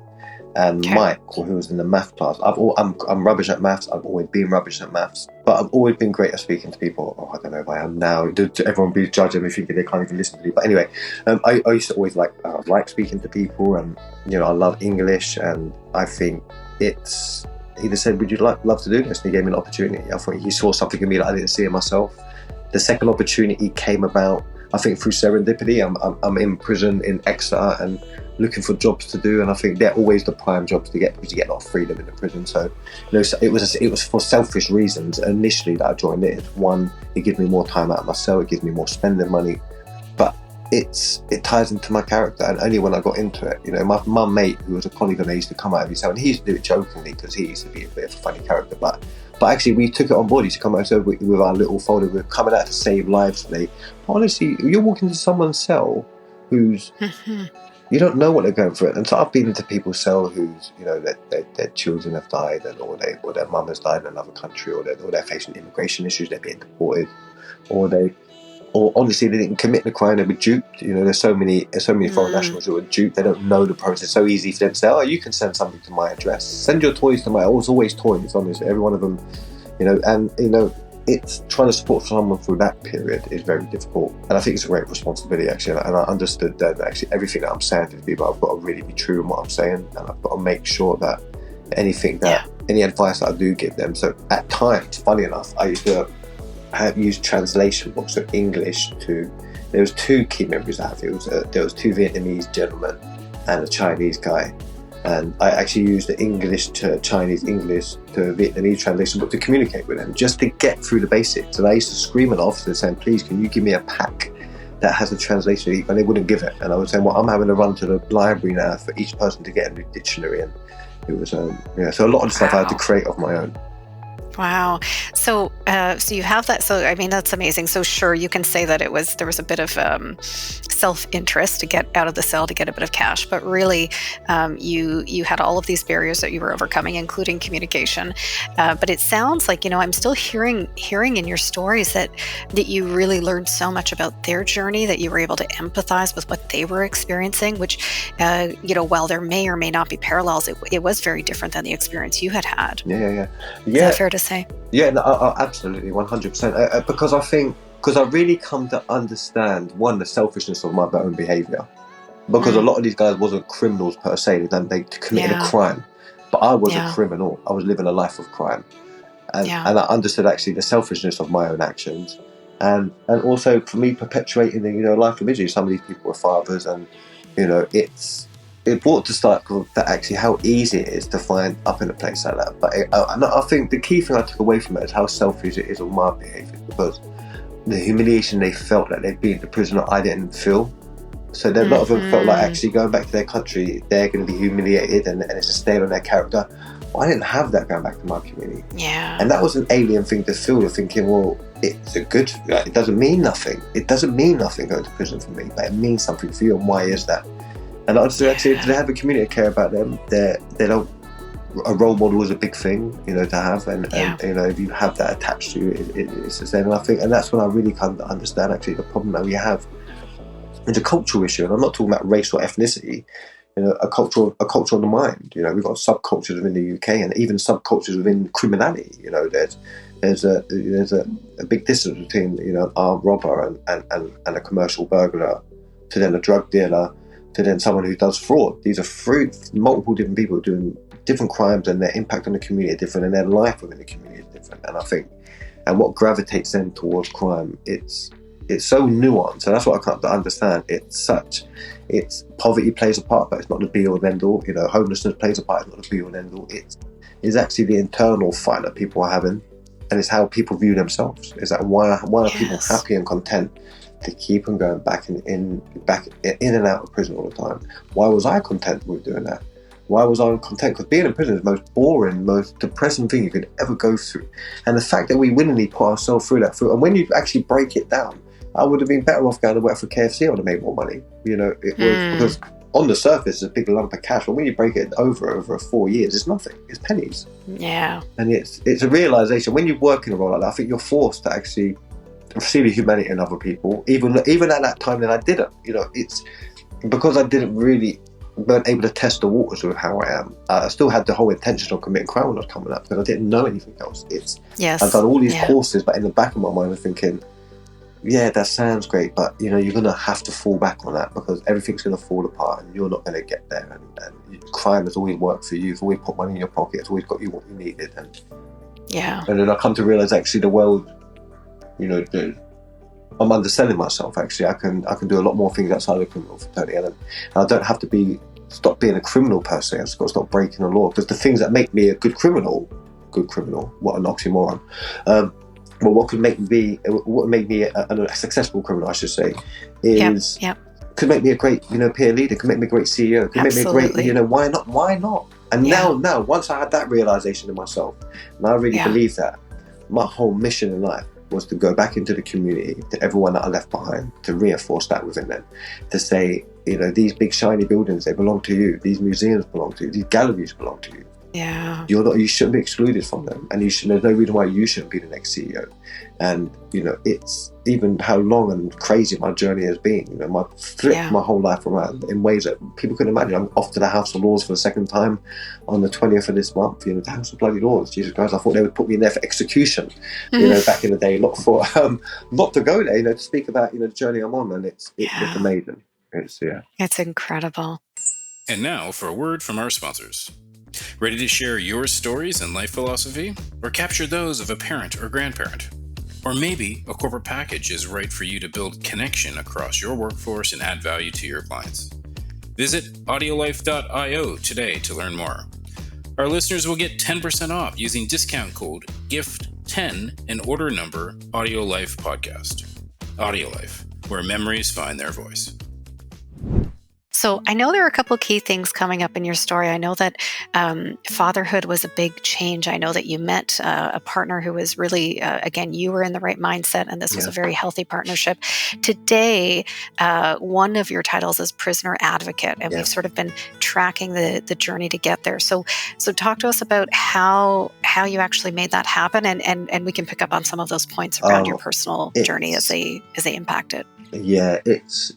And Mike, who was in the math class, I'm rubbish at maths. I've always been rubbish at maths, but I've always been great at speaking to people. I don't know if I am now. Everyone be judging me thinking they can't even listen to me. But anyway, I used to always like speaking to people, and I love English, and I think he just said, "Would you love to do this?" And he gave me an opportunity. I thought he saw something in me that I didn't see in myself. The second opportunity came about, I think, through serendipity. I'm in prison in Exeter and looking for jobs to do, and I think they're always the prime jobs to get, because you get a lot of freedom in the prison. So, so it was for selfish reasons initially that I joined it. One, it gives me more time out of my cell, it gives me more spending money, but it ties into my character. And only when I got into it, my mate, who was a colleague of mine, used to come out every cell, and he used to do it jokingly because he used to be a bit of a funny character, but actually we took it on board. He used to come out with our little folder. We're coming out to save lives today. Honestly, you're walking into someone's cell who's you don't know what they're going through. And so I've been into people's cell whose, their children have died, or their mum has died in another country, or they're facing immigration issues, they're being deported, or honestly they didn't commit the crime, they were duped. There's so many foreign nationals who are duped. They don't know the process. It's so easy for them to say, "Oh, you can send something to my address. Send your toys to my." I was always toys, honestly, every one of them. It's trying to support someone through that period is very difficult, and I think it's a great responsibility, actually. And I understood that actually everything that I'm saying to people, I've got to really be true in what I'm saying, and I've got to make sure that any advice that I do give them. So at times, funny enough, I used to use translation books, so English to. There was two key memories I have. There was two Vietnamese gentlemen and a Chinese guy. And I actually used the English to Chinese, English to Vietnamese translation book to communicate with them, just to get through the basics. And I used to scream at officers saying, "Please, can you give me a pack that has a translation?" And they wouldn't give it. And I was saying, "Well, I'm having to run to the library now for each person to get a new dictionary." And it was, so a lot of stuff I had to create of my own.
Wow. So you have that. So, I mean, that's amazing. So sure, you can say that there was a bit of self-interest to get out of the cell, to get a bit of cash, but really you had all of these barriers that you were overcoming, including communication. But it sounds like, I'm still hearing in your stories that you really learned so much about their journey, that you were able to empathize with what they were experiencing, which, while there may or may not be parallels, it was very different than the experience you had had.
Yeah.
Is that fair to say?
Yeah, no, absolutely, 100%. Because I really come to understand, one, the selfishness of my own behaviour. Because a lot of these guys wasn't criminals per se, they committed a crime. But I was a criminal. I was living a life of crime. And I understood actually the selfishness of my own actions. And also for me perpetuating the life of misery. Some of these people were fathers, and it brought to start that actually how easy it is to find up in a place like that. But I think the key thing I took away from it is how selfish it is of my behaviour, because the humiliation they felt that they'd been to prison, I didn't feel. So a lot of them felt like actually going back to their country, they're going to be humiliated, and it's a stain on their character. Well, I didn't have that going back to my community.
Yeah.
And that was an alien thing to feel. You're thinking, well, it doesn't mean nothing. It doesn't mean nothing going to prison for me, but it means something for you, and why is that? And actually, they have a community to care about them. A role model is a big thing, to have, and if you have that attached to you, it's the same. And I think, and that's when I really come to understand actually the problem that we have. It's a cultural issue, and I'm not talking about race or ethnicity. A culture of the mind. We've got subcultures within the UK, and even subcultures within criminality. There's a big distance between an armed robber and a commercial burglar, to then a drug dealer, to then someone who does fraud. These are multiple different people doing different crimes, and their impact on the community is different, and their life within the community is different. And I think, and what gravitates them towards crime, it's so nuanced, and that's what I can't understand. It's poverty plays a part, but it's not the be all and end all. Homelessness plays a part, it's not the be all and end all. It's actually the internal fight that people are having, and it's how people view themselves. Is that why are people happy and content to keep on going back in and out of prison all the time? Why was I content with doing that? Why was I content? Because being in prison is the most boring, most depressing thing you could ever go through. And the fact that we willingly put ourselves through that, and when you actually break it down, I would have been better off going to work for KFC. I would have made more money. It was because on the surface it's a big lump of cash, but when you break it over 4 years, it's nothing. It's pennies. Yeah. And it's a realization when you work in a role like that. I think you're forced to actually see the humanity in other people, even at that time that I didn't. It's because I weren't able to test the waters with how I am. I still had the whole intention of committing crime when I was coming up, because I didn't know anything else. I've done all these courses, but in the back of my mind I'm thinking, yeah, that sounds great, but you're going to have to fall back on that, because everything's going to fall apart and you're not going to get there. And crime has always worked for you. It's always put money in your pocket. It's always got you what you needed. And then I come to realize actually the world, I'm underselling myself. Actually, I can do a lot more things outside of the criminal fraternity, and I don't have to stop being a criminal per se. I've just got to stop breaking the law, because the things that make me a good criminal, what an oxymoron. Well, what make me a successful criminal, I should say, is could make me a great peer leader, could make me a great CEO, could make me a great why not? And now once I had that realization in myself, and I really believe that my whole mission in life was to go back into the community, to everyone that I left behind, to reinforce that within them, to say, these big shiny buildings, they belong to you, these museums belong to you, these galleries belong to you. Yeah. You shouldn't be excluded from them, and there's no reason why you shouldn't be the next CEO. And it's even how long and crazy my journey has been. My flipped my whole life around in ways that people couldn't imagine. I'm off to the House of Lords for the second time on the 20th of this month. The House of Bloody Lords. Jesus Christ! I thought they would put me in there for execution. Back in the day, not to go there. To speak about the journey I'm on, and it's amazing.
It's incredible.
And now for a word from our sponsors. Ready to share your stories and life philosophy, or capture those of a parent or grandparent? Or maybe a corporate package is right for you to build connection across your workforce and add value to your clients. Visit audiolife.io today to learn more. Our listeners will get 10% off using discount code GIFT10 and order number AudioLife Podcast. AudioLife, where memories find their voice.
So I know there are a couple of key things coming up in your story. I know that fatherhood was a big change. I know that you met a partner who was really, again, you were in the right mindset, and this was a very healthy partnership. Today, one of your titles is prisoner advocate, and we've sort of been tracking the journey to get there. So talk to us about how you actually made that happen, and we can pick up on some of those points around your personal journey as they impact it.
Yeah, it's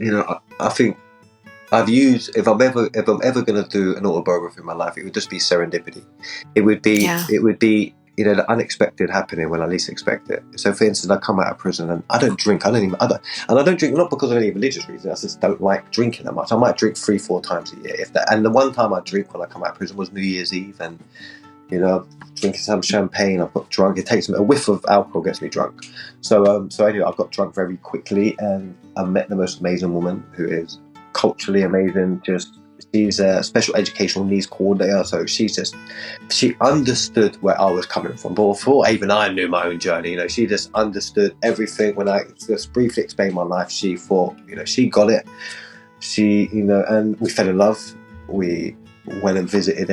I think I've used, if I'm ever going to do an autobiography in my life, it would just be serendipity. It would be the unexpected happening when I least expect it. So, for instance, I come out of prison and I don't drink. I don't drink not because of any religious reason. I just don't like drinking that much. I might drink 3-4 times a year, if that. And the one time I drink when I come out of prison was New Year's Eve, and drinking some champagne. I've got drunk. It takes me a whiff of alcohol gets me drunk. So anyway, I got drunk very quickly, and I met the most amazing woman who is culturally amazing. She's a special educational needs coordinator, so she understood where I was coming from. But before even I knew my own journey, she just understood everything. When I just briefly explained my life, she thought, she got it. And we fell in love. We went and visited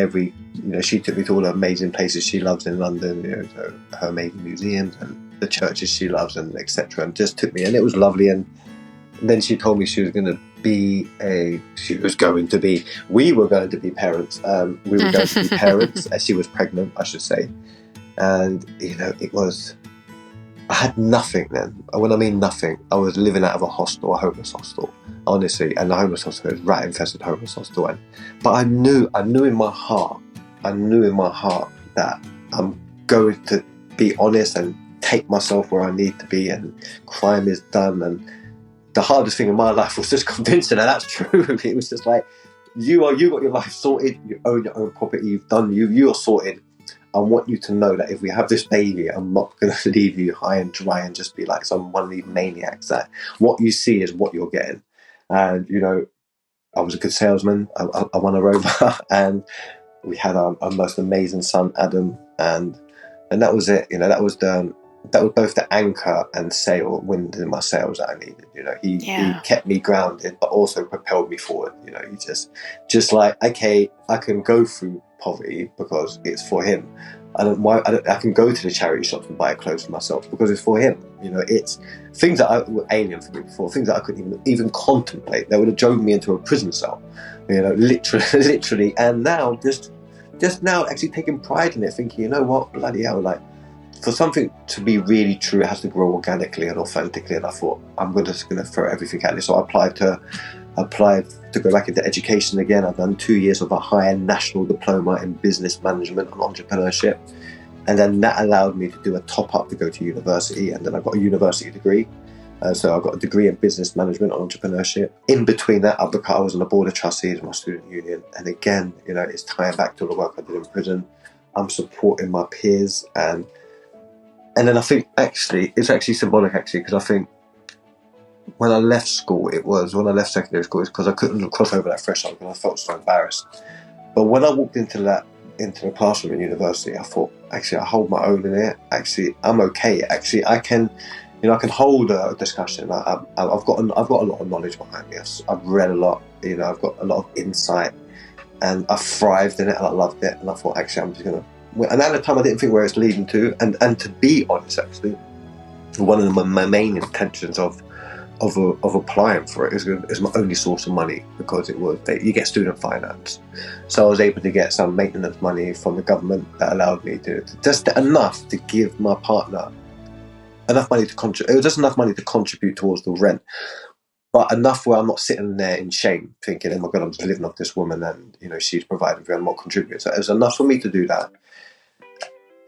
she took me to all the amazing places she loves in London, so her amazing museums and the churches she loves, and etc. And just took me, and it was lovely. And then she told me we were going to be parents. We were going to be parents as she was pregnant, I should say. And, I had nothing then. When I mean nothing, I was living out of a homeless hostel, honestly. And the homeless hostel is rat-infested homeless hostel. But I knew in my heart that I'm going to be honest and take myself where I need to be, and crime is done. And the hardest thing in my life was just convincing her that's true. It was just like, you got your life sorted, you own your own property, you've done you're sorted. I want you to know that if we have this baby, I'm not going to leave you high and dry and just be like some one of these maniacs. That what you see is what you're getting. And, you know, I was a good salesman. I won her over, and we had our most amazing son, Adam, and that was it. You know, that was both the anchor and wind in my sails that I needed. You know, he kept me grounded, but also propelled me forward. You know, he just like, okay, I can go through poverty because it's for him. I can go to the charity shops and buy clothes for myself because it's for him. You know, it's things that were alien for me before, things that I couldn't even contemplate. They would have drove me into a prison cell, you know, literally. And now, just now, actually taking pride in it, thinking, you know what, bloody hell, like, for something to be really true, it has to grow organically and authentically. And I thought, I'm just going to throw everything at it. So I applied to go back into education again. I've done 2 years of a higher national diploma in business management and entrepreneurship. And then that allowed me to do a top up to go to university. And then I got a university degree. So I got a degree in business management and entrepreneurship. In between that, I was on the board of trustees of my student union. And again, you know, it's tying back to the work I did in prison. I'm supporting my peers. And then I think it's actually symbolic, because I think when I left secondary school, it's because I couldn't cross over that threshold because I felt so embarrassed. But when I walked into the classroom at university, I thought, actually, I hold my own in it. Actually, I'm okay. Actually, I can hold a discussion. I've got a lot of knowledge behind me. I've read a lot. You know, I've got a lot of insight, and I thrived in it, and I loved it. And I thought, actually, I'm just gonna. And at the time, I didn't think where it's leading to. And to be honest, actually, one of my main intentions of applying for it is my only source of money, because you get student finance. So I was able to get some maintenance money from the government that allowed me to just enough to give my partner enough money to contribute. It was just enough money to contribute towards the rent, but enough where I'm not sitting there in shame thinking, oh my God, I'm just living off this woman and, you know, she's providing for me, I'm not contributing. So it was enough for me to do that.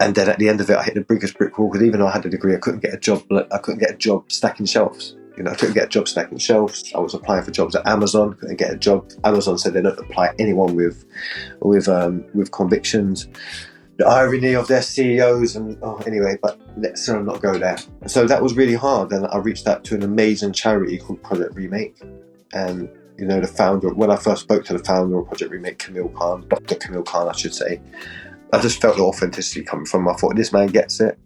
And then at the end of it, I hit the biggest brick wall, because even though I had a degree, I couldn't get a job. I couldn't get a job stacking shelves. You know, I couldn't get a job stacking shelves. I was applying for jobs at Amazon, couldn't get a job. Amazon said they don't apply anyone with convictions. The irony of their CEOs anyway, but let's not go there. So that was really hard. And I reached out to an amazing charity called Project Remake. And, you know, the founder, when I first spoke to the founder of Project Remake, Dr. Camille Khan, I should say, I just felt the authenticity coming from him. I thought, this man gets it.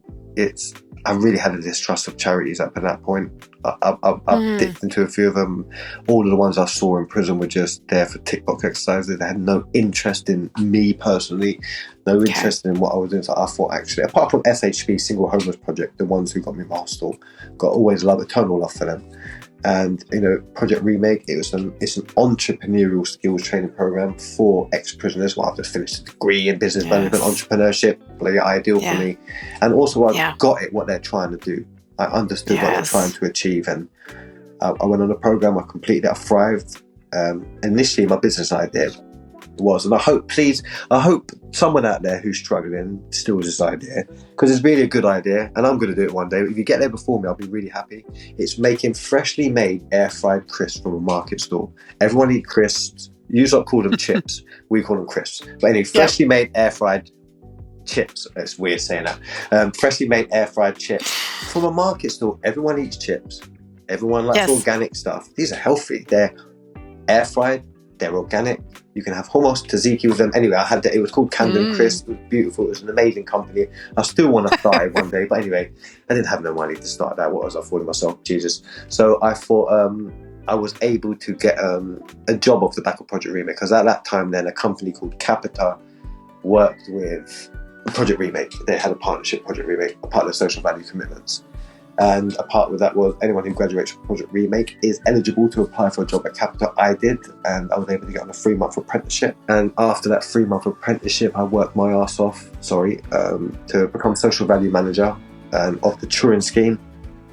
I really had a distrust of charities up at that point. I've dipped into a few of them. All of the ones I saw in prison were just there for tick box exercises. They had no interest in me personally, no interest in what I was doing. So I thought, actually, apart from SHP, Single Homeless Project, the ones who got me in the hostel, got eternal love for them. And, you know, Project Remake, it's an entrepreneurial skills training program for ex-prisoners. Well, I've just finished a degree in business management, entrepreneurship, really ideal for me. And also I got it, what they're trying to do. I understood what they're trying to achieve. And I went on a program, I completed it, I thrived. Initially, my business idea was, and I hope someone out there who's struggling steals this idea, because it's really a good idea, and I'm going to do it one day. If you get there before me, I'll be really happy. It's making freshly made air-fried crisps from a market store. Everyone eat crisps. You lot call them chips. We call them crisps. But anyway, freshly made air-fried chips. It's weird saying that. Freshly made air-fried chips from a market store. Everyone eats chips. Everyone likes organic stuff. These are healthy. They're air-fried. They're organic. You can have hummus, tzatziki with them. Anyway, I had that. It was called Camden Crisp. It was beautiful. It was an amazing company. I still want to start it one day. But anyway, I didn't have no money to start that. What was I fooling myself? Jesus. So I thought I was able to get a job off the back of Project Remake, because at that time then a company called Capita worked with Project Remake. They had a partnership, Project Remake, a part of their social value commitments. And a part of that was anyone who graduates from Project Remake is eligible to apply for a job at Capita. I did, and I was able to get on a 3-month apprenticeship. And after that 3-month apprenticeship, I worked my ass off, to become social value manager of the Turing scheme.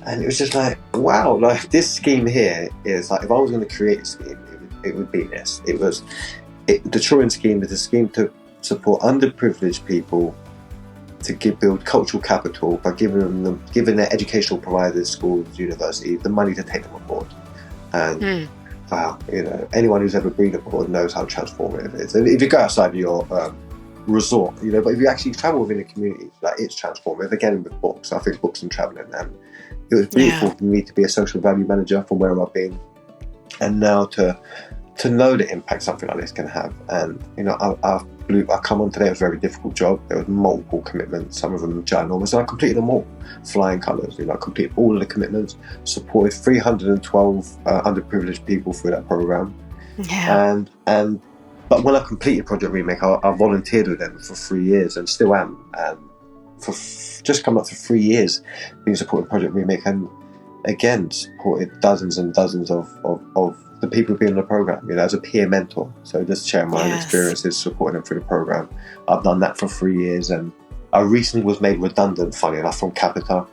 And it was just like, wow, like this scheme here is like, if I was going to create a scheme, it would be this. The Turing scheme is a scheme to support underprivileged people to build cultural capital by giving their educational providers, schools, universities, the money to take them on board. And wow, you know, anyone who's ever been abroad knows how transformative it is. And if you go outside your resort, but if you actually travel within a community, like, it's transformative. Again, with books, I think books and traveling, and it was beautiful for me to be a social value manager from where I've been, and now to know the impact something like this can have. And I come on today, it was a very difficult job. There was multiple commitments, some of them ginormous, and I completed them all, flying colours. I completed all of the commitments, supported 312 underprivileged people through that program. But when I completed Project Remake, I volunteered with them for 3 years, and still am. And for just coming up to 3 years being supporting Project Remake, and again supported dozens and dozens of the people who've been in the program, as a peer mentor. So just sharing my own experiences, supporting them through the program. I've done that for 3 years, and I recently was made redundant, funny enough, from Capita.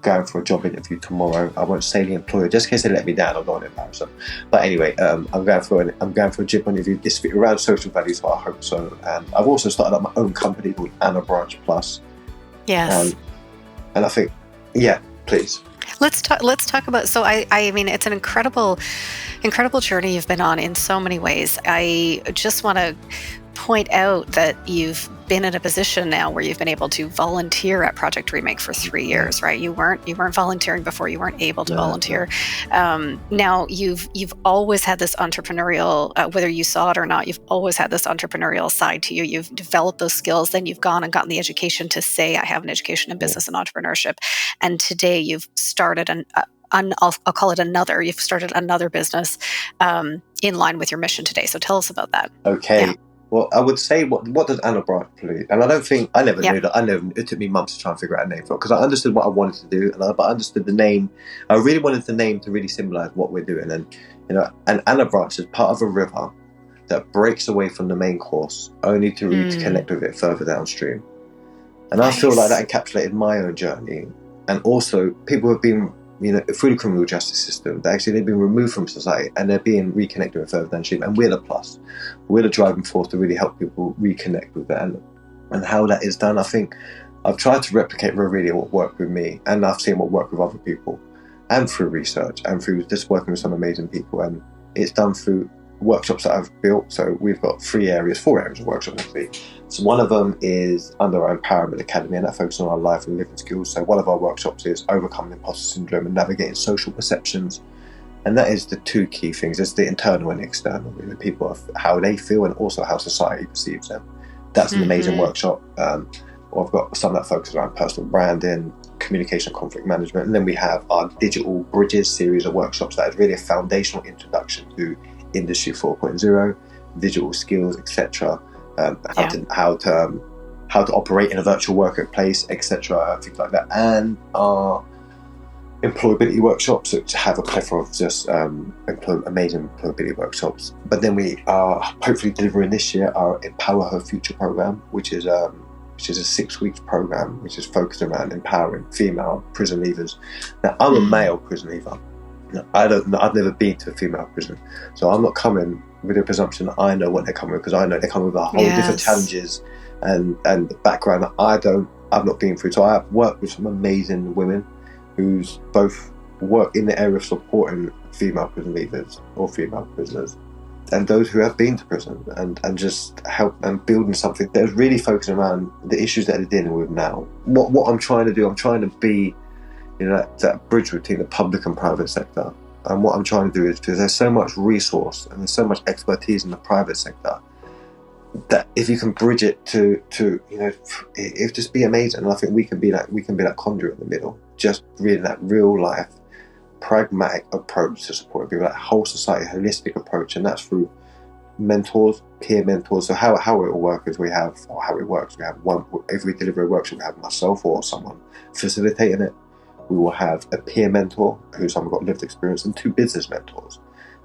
Going for a job interview tomorrow. I won't say the employer just in case they let me down. I don't want to embarrass them. But anyway, I'm going for a job interview this week around social values. So I hope so. And I've also started up my own company called Anna Branch Plus.
Yes.
And I think, please.
Let's talk about. So I mean, it's an incredible journey you've been on in so many ways. I just want to point out that you've been in a position now where you've been able to volunteer at Project Remake for 3 years, right? You weren't volunteering before. You weren't able to volunteer. Now you've always had this entrepreneurial, whether you saw it or not, you've always had this entrepreneurial side to you. You've developed those skills. Then you've gone and gotten the education to say, I have an education in business and entrepreneurship. And today you've started I'll call it another. You've started another business in line with your mission today. So tell us about that.
Okay. Yeah. Well, I would say, what does Anna Branch do? And I never knew that. It took me months to try and figure out a name for it, because I understood what I wanted to do, but I understood the name. I really wanted the name to really symbolise what we're doing. And, and Anna Branch is part of a river that breaks away from the main course, only to reconnect with it further downstream. And I feel like that encapsulated my own journey. And also, people have been, through the criminal justice system, they've been removed from society, and they're being reconnected with further downstream. And we're the plus. We're the driving force to really help people reconnect with that. And how that is done, I think I've tried to replicate really what worked with me, and I've seen what worked with other people, and through research, and through just working with some amazing people. And it's done through workshops that I've built. So we've got 4 areas of workshops, actually. So one of them is under our Empowerment Academy, and that focuses on our life and living skills. So one of our workshops is overcoming imposter syndrome and navigating social perceptions. And that is the two key things. It's the internal and external, people, how they feel, and also how society perceives them. That's an amazing workshop. I've got some that focus around personal branding, communication, conflict management. And then we have our Digital Bridges series of workshops that is really a foundational introduction to Industry 4.0, digital skills, etc. How to operate in a virtual workplace, etc. Things like that. And our employability workshops, which have a plethora of just amazing employability workshops. But then we are hopefully delivering this year our Empower Her Future program, which is a 6 week program which is focused around empowering female prison leavers. Now, I'm a male prison leaver. I've never been to a female prison, so I'm not coming with a presumption that I know what they're coming with, because I know they come with a whole different challenges and the background that I've not been through. So I have worked with some amazing women who's both work in the area of supporting female prison leavers or female prisoners, and those who have been to prison, and just help and building something that is really focusing around the issues that they're dealing with now. What I'm trying to do, I'm trying to be that bridge between the public and private sector. And what I'm trying to do is, because there's so much resource and there's so much expertise in the private sector, that if you can bridge it to it just be amazing. And I think we can be that conduit in the middle, just really that real life, pragmatic approach to supporting people, that whole society holistic approach. And that's through mentors, peer mentors. So how it will work is we have one, if we deliver a workshop, we have myself or someone facilitating it. We will have a peer mentor who's someone got lived experience, and 2 business mentors.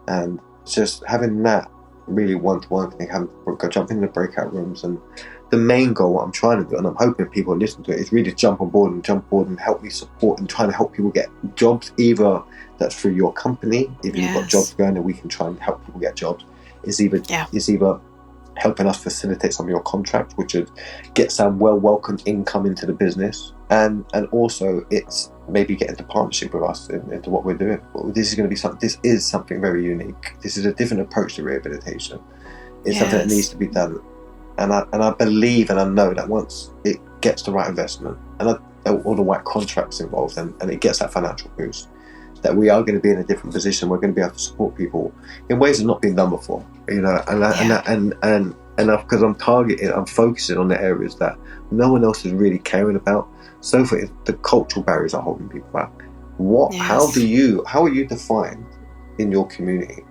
And just having that really one-to-one thing, go jump in the breakout rooms. And the main goal, what I'm trying to do, and I'm hoping people listen to it, is really jump on board and help me support and trying to help people get jobs, either that's through your company, if you've got jobs going, and we can try and help people get jobs. It's either helping us facilitate some of your contracts, which is get some welcomed income into the business, and also it's maybe get into partnership with us into what we're doing. This is something very unique. This is a different approach to rehabilitation. It's something that needs to be done I believe and I know that once it gets the right investment and all the right contracts involved and it gets that financial boost, that we are going to be in a different position. We're going to be able to support people in ways that have not been done before, and because I'm focusing on the areas that no one else is really caring about. So for the cultural barriers are holding people back. How are you defined in your community?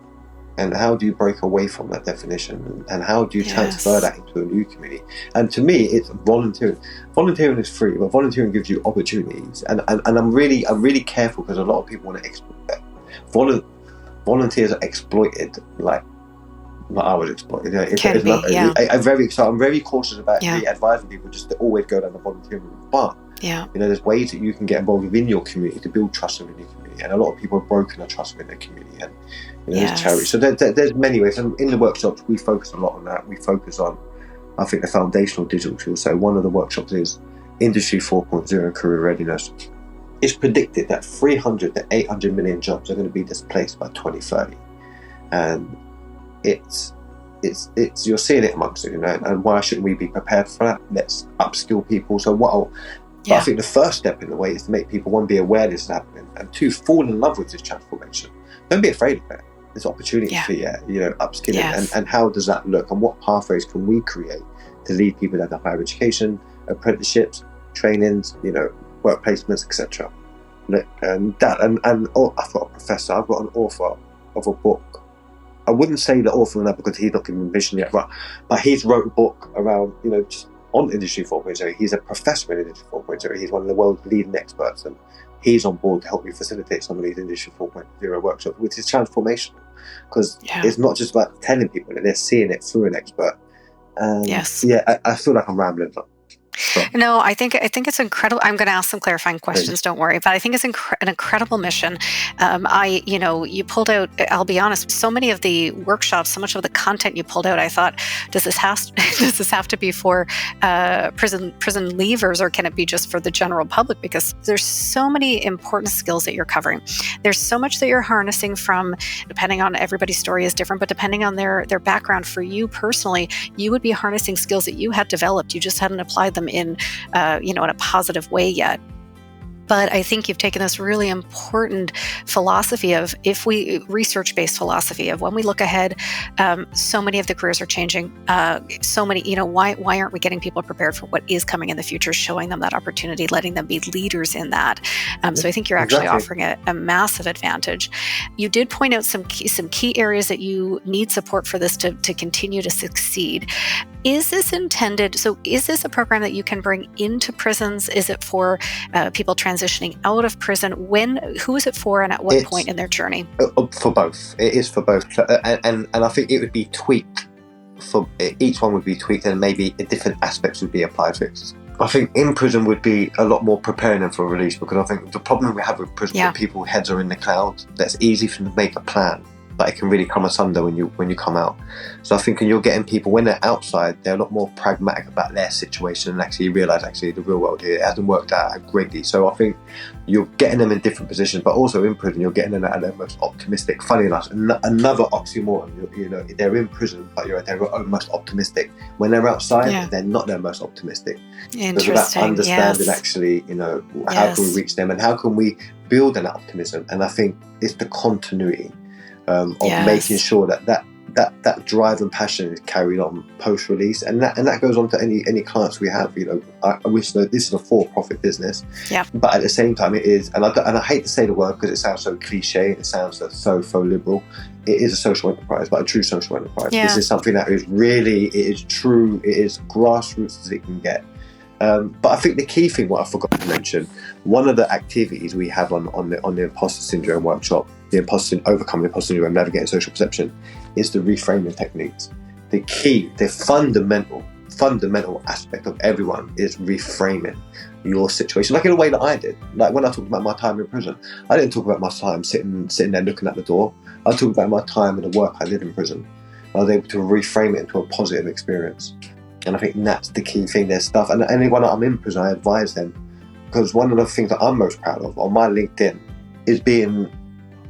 And how do you break away from that definition? And how do you transfer that into a new community? And to me, it's volunteering. Volunteering is free, but volunteering gives you opportunities. And I'm really careful because a lot of people want to exploit that. Volunteers are exploited like I was exploited. I'm very cautious about advising people just to always go down the volunteering route. But there's ways that you can get involved within your community to build trust within your community. And a lot of people have broken the trust within their community. And there's charity. So there's many ways. And in the workshops, we focus a lot on that. We focus on, I think, the foundational digital tools. So one of the workshops is Industry 4.0 and career readiness. It's predicted that 300 to 800 million jobs are going to be displaced by 2030. And it's you're seeing it amongst it, and why shouldn't we be prepared for that? Let's upskill people. So I think the first step in the way is to make people, one, be aware this is happening, and two, fall in love with this transformation. Don't be afraid of it. There's opportunities for upskilling, and how does that look, and what pathways can we create to lead people into higher education, apprenticeships, trainings, work placements, etc. And I've got a professor, I've got an author of a book. I wouldn't say the author of that because he's not given permission yet, but he's wrote a book around, just on Industry 4.0. He's a professor in Industry 4.0. He's one of the world's leading experts, and he's on board to help me facilitate some of these Industry 4.0 workshops, which is transformational, because it's not just about telling people that they're seeing it through an expert. I feel like I'm rambling.
No, I think it's incredible. I'm going to ask some clarifying questions. Don't worry, but I think it's an incredible mission. You pulled out. I'll be honest. So many of the workshops, so much of the content you pulled out, I thought, does this have to be for prison leavers, or can it be just for the general public? Because there's so many important skills that you're covering. There's so much that you're harnessing from. Depending on everybody's story is different, but depending on their background, for you personally, you would be harnessing skills that you had developed. You just hadn't applied them in a positive way yet. But I think you've taken this really important philosophy of, research-based philosophy of, when we look ahead, so many of the careers are changing. So many, why aren't we getting people prepared for what is coming in the future, showing them that opportunity, letting them be leaders in that? So I think you're actually offering a massive advantage. You did point out some key areas that you need support for this to continue to succeed. Is this intended? So is this a program that you can bring into prisons? Is it for people transitioning out of prison? Who is it for, and at what point in their journey?
For both. It is for both. And I think it would be tweaked. For each one would be tweaked, and maybe different aspects would be applied to it. I think in prison would be a lot more preparing them for release, because I think the problem we have with prison is people's heads are in the clouds. That's easy for them to make a plan, but it can really come asunder when you come out. So I think when you're getting people, when they're outside, they're a lot more pragmatic about their situation and actually realise the real world here, it hasn't worked out greatly. So I think you're getting them in different positions, but also in prison, you're getting them at their most optimistic. Funny enough, another oxymoron, they're in prison, but they're most optimistic. When they're outside, they're not their most optimistic.
Interesting.
It's about understanding how can we reach them and how can we build an optimism. And I think it's the continuity of making sure that drive and passion is carried on post-release, and that goes on to any clients we have. I wish that this is a for-profit business, but at the same time it is, and I hate to say the word because it sounds so cliche, it sounds so liberal. It is a social enterprise, but a true social enterprise. This is something that is really, it is true, it is grassroots as it can get. But I think the key thing, what I forgot to mention, one of the activities we have on the imposter syndrome workshop, overcoming imposter syndrome, navigating social perception, is the reframing techniques. The key, the fundamental aspect of everyone is reframing your situation, like in a way that I did. Like when I talked about my time in prison, I didn't talk about my time sitting there looking at the door. I talked about my time and the work I did in prison. I was able to reframe it into a positive experience. And I think that's the key thing. There's stuff, and anyone that I'm in prison, I advise them, because one of the things that I'm most proud of on my LinkedIn is being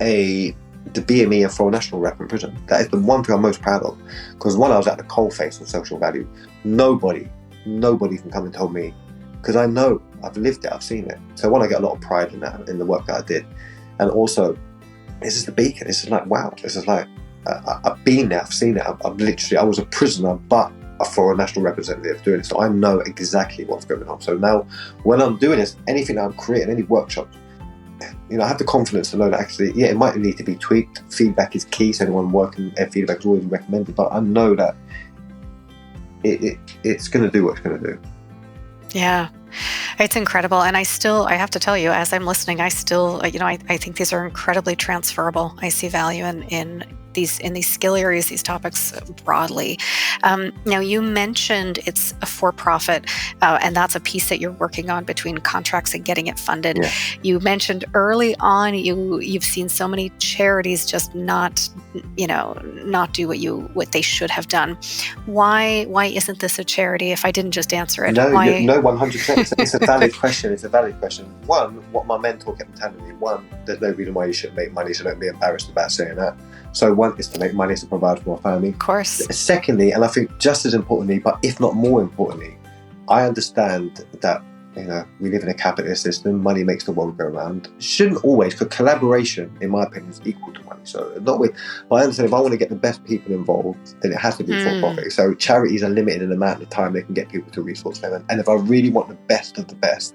a the BME and foreign national rep in prison. That is the one thing I'm most proud of. Because when I was at the coalface of social value, nobody can come and tell me, because I know, I've lived it, I've seen it. So one, I get a lot of pride in that, in the work that I did. And also, this is the beacon. This is like, wow, this is like, I've been there, I've seen it. I was a prisoner, but a foreign national representative doing it. So I know exactly what's going on. So now when I'm doing this, anything that I'm creating, any workshops, I have the confidence to know that actually, it might need to be tweaked. Feedback is key. So anyone working, feedback is always recommended, but I know that it's going to do what it's going to do.
Yeah, it's incredible. And I have to tell you, as I'm listening, I think these are incredibly transferable. I see value in these skill areas, these topics broadly. Now, you mentioned it's a for-profit, and that's a piece that you're working on between contracts and getting it funded.
Yeah.
You mentioned early on you've seen so many charities just not do what they should have done. Why isn't this a charity? If I didn't just answer it,
no,
100%.
It's a valid question. It's a valid question. One, what my mentor kept telling me. One, there's no reason why you shouldn't make money, so don't be embarrassed about saying that. So one is to make money, to provide for my family.
Of course.
Secondly, and I think just as importantly, but if not more importantly, I understand that we live in a capitalist system. Money makes the world go round. Shouldn't always, for collaboration, in my opinion, is equal to money. So not with, but I understand if I want to get the best people involved, then it has to be for profit. So charities are limited in the amount of time they can get people to resource them. And if I really want the best of the best,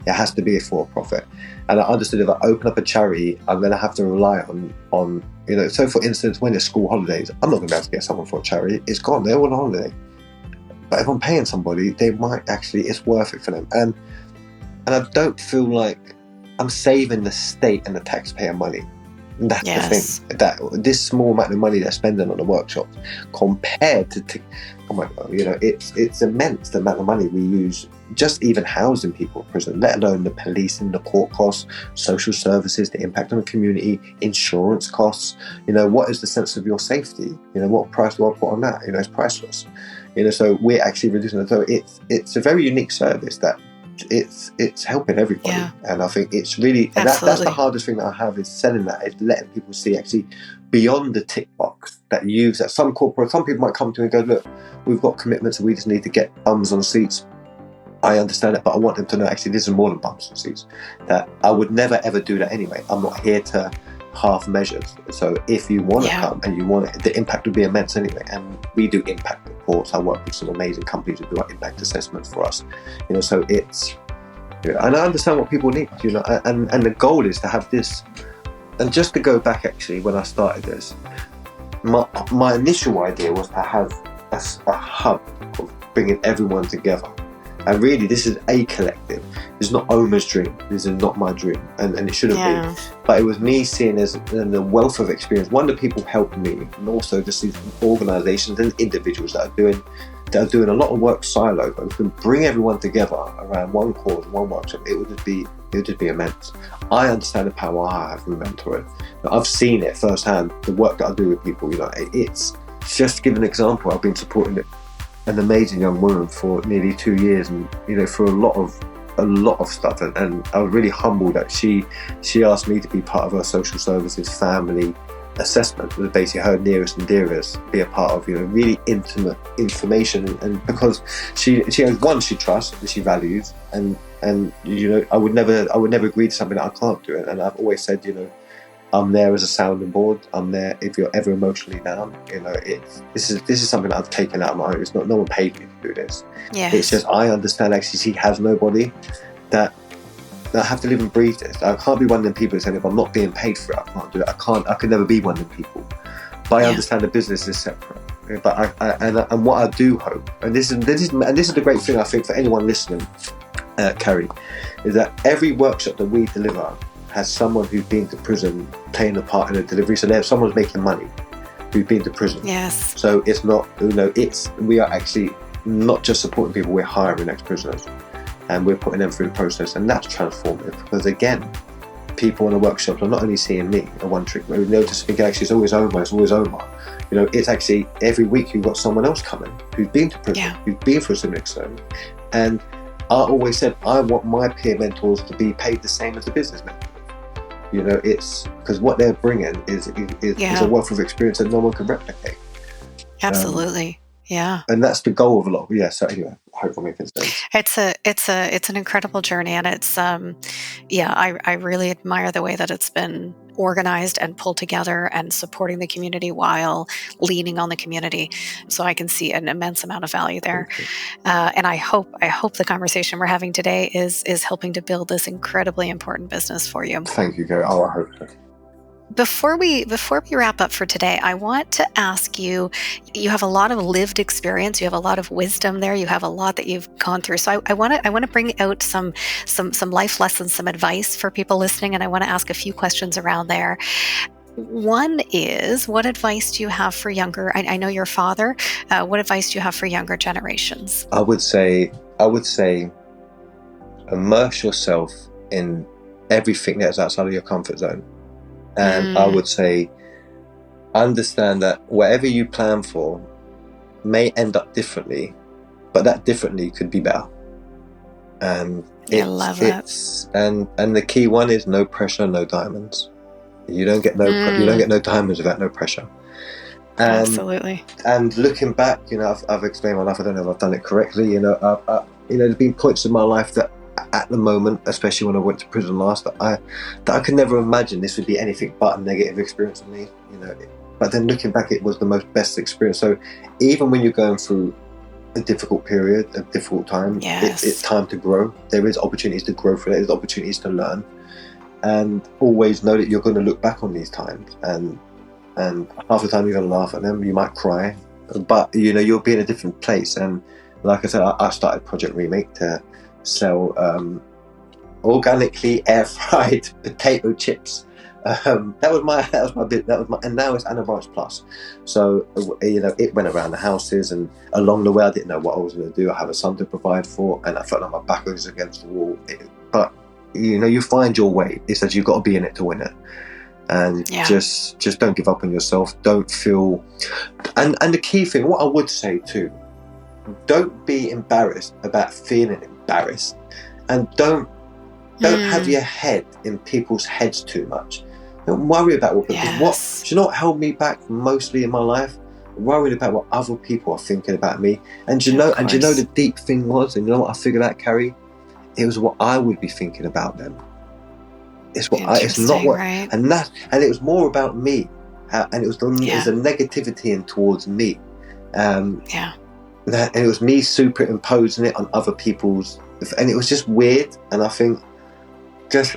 it has to be a for-profit. And I understood if I open up a charity, I'm going to have to rely on so for instance, when it's school holidays, I'm not going to be able to get someone for a charity. It's gone. They're on holiday. But if I'm paying somebody, they might actually, it's worth it for them. And I don't feel like I'm saving the state and the taxpayer money. And that's the thing. That this small amount of money they're spending on the workshops compared to oh my God, it's immense the amount of money we use just even housing people in prison, let alone the policing, the court costs, social services, the impact on the community, insurance costs. What is the sense of your safety? What price do I put on that? It's priceless. So we're actually reducing it. So it's a very unique service that it's helping everybody. Yeah. And I think it's really, and that's the hardest thing that I have is selling that, is letting people see actually beyond the tick box that some people might come to me and go, look, we've got commitments and we just need to get bums on seats. I understand it, but I want them to know actually this is more than bums on seats. That I would never ever do that anyway. I'm not here to half measures. So if you want to come and you want it, the impact would be immense anyway. And we do impact reports. I work with some amazing companies who do impact assessments for us. So it's, and I understand what people need, and the goal is to have this. And just to go back, actually, when I started this, my initial idea was to have a hub of bringing everyone together. And really, this is a collective. It's not Omar's dream. This is not my dream, and it shouldn't be. But it was me seeing the wealth of experience. One, the people helping me, and also just these organisations and individuals that are doing a lot of work siloed. But we can bring everyone together around one cause, one workshop. It would just be immense. I understand the power I have from mentoring. I've seen it firsthand. The work that I do with people, it's just to give an example. I've been supporting an amazing young woman for nearly 2 years, and for a lot of stuff, and I was really humbled that she asked me to be part of her social services family assessment, with basically her nearest and dearest be a part of really intimate information, and because she has one she trusts and she values, and I would never agree to something that I can't do, and I've always said I'm there as a sounding board. I'm there if you're ever emotionally down. This is something that I've taken out of my own. It's not, no one paid me to do this. Yes. It's just I understand actually she has nobody that I have to live and breathe this. I can't be one of them people saying if I'm not being paid for it, I can't do it. I could never be one of them people. But I understand the business is separate. But and what I do hope, and this is the great thing I think for anyone listening, Carrie, is that every workshop that we deliver has someone who's been to prison playing a part in the delivery. So there's someone's making money who's been to prison.
Yes.
So it's not, we are actually not just supporting people, we're hiring ex-prisoners and we're putting them through the process, and that's transformative because again, people in the workshops are not only seeing me, a one trick, they're just thinking actually it's always Omar. It's actually every week you've got someone else coming who's been to prison, who's been through some external. And I always said I want my peer mentors to be paid the same as the business mentors. It's because what they're bringing is a wealth of experience that no one can replicate.
Absolutely. Yeah.
And that's the goal of a lot. So anyway, I hope I'm making sense.
It's an incredible journey, and it's I really admire the way that it's been organized and pulled together and supporting the community while leaning on the community. So I can see an immense amount of value there. And I hope the conversation we're having today is helping to build this incredibly important business for you.
Thank you, Gary. Oh, I hope so.
Before we wrap up for today, I want to ask you, you have a lot of lived experience, you have a lot of wisdom there, you have a lot that you've gone through. So I want to bring out some life lessons, some advice for people listening, and I want to ask a few questions around there. One is, what advice do you have for younger, I know you're a father, what advice do you have for younger generations?
I would say immerse yourself in everything that's outside of your comfort zone. And I would say, understand that whatever you plan for may end up differently, but that differently could be better. And
I love that.
And the key one is no pressure, no diamonds. You don't get no diamonds without no pressure.
Absolutely.
And looking back, I've explained my life. I don't know if I've done it correctly. There's been points in my life that, at the moment, especially when I went to prison last, that I could never imagine this would be anything but a negative experience for me. But then looking back, it was the best experience. So even when you're going through a difficult period, a difficult time, it's time to grow. There is opportunities to grow for it. There's opportunities to learn, and always know that you're going to look back on these times, and half the time you're going to laugh at them. You might cry, but you'll be in a different place. And like I said, I started Project Remake to sell organically air-fried potato chips. That was my bit. And now it's Anna Branch Plus. So it went around the houses, and along the way I didn't know what I was going to do. I have a son to provide for, and I felt like my back was against the wall. But you find your way. It's that you've got to be in it to win it, and just don't give up on yourself. Don't feel. And the key thing, what I would say too, don't be embarrassed about feeling embarrassed, and don't have your head in people's heads too much. Don't worry about what people. Do you know what held me back mostly in my life? Worried about what other people are thinking about me. And the deep thing was, and you know what I figured out, Carrie? It was what I would be thinking about them. It's not what, right? and it was more about me, and it was a negativity in towards me. And it was me superimposing it on other people's, and it was just weird. And I think, just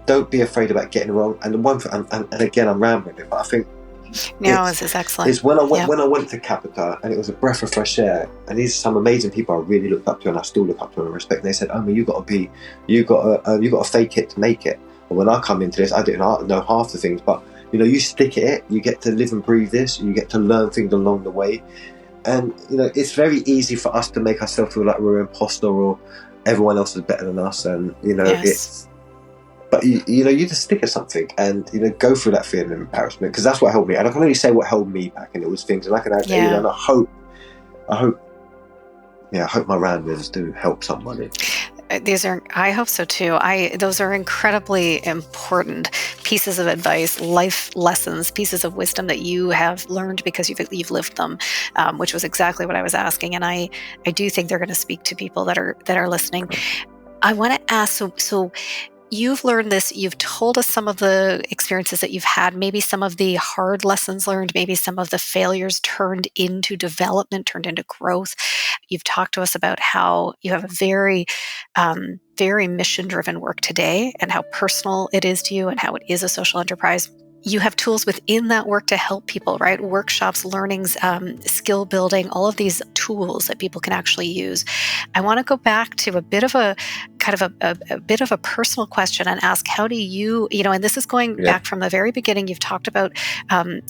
don't be afraid about getting it wrong. And the one, and again, I'm rambling it, but I think
this is excellent.
It's when I went to Capita, and it was a breath of fresh air. And these are some amazing people I really looked up to, and I still look up to and respect. And they said, "Oh, you got to fake it to make it." And when I come into this, I didn't know half the things, but you stick at it. You get to live and breathe this. You get to learn things along the way. And it's very easy for us to make ourselves feel like we're an imposter or everyone else is better than us. And it's, but you just stick at something and go through that feeling of embarrassment, because that's what helped me. And I can only say what held me back, and it was things. And I can and I hope my ramblings do help somebody.
I hope so too. Those are incredibly important pieces of advice, life lessons, pieces of wisdom that you have learned because you've lived them, which was exactly what I was asking. And I do think they're going to speak to people that are listening. I want to ask, so you've learned this, you've told us some of the experiences that you've had, maybe some of the hard lessons learned, maybe some of the failures turned into development, turned into growth. You've talked to us about how you have a very, very mission-driven work today, and how personal it is to you, and how it is a social enterprise. You have tools within that work to help people, right? Workshops, learnings, skill building, all of these tools that people can actually use. I want to go back to a bit of a bit of a personal question and ask, how do you, and this is going back from the very beginning. You've talked about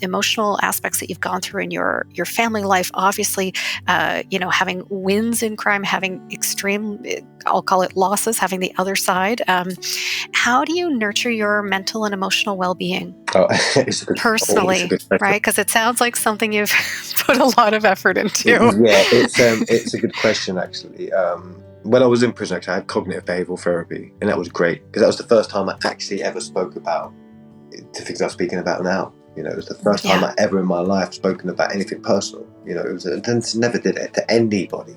emotional aspects that you've gone through in your family life, obviously, having wins in crime, having extreme, I'll call it losses, having the other side. How do you nurture your mental and emotional well-being? Personally, right? Because it sounds like something you've put a lot of effort into.
It's a good question, actually. when I was in prison, actually, I had cognitive behavioural therapy, and that was great because that was the first time I actually ever spoke about the things I'm speaking about now. It was the first time I ever in my life spoken about anything personal. I never did it to anybody.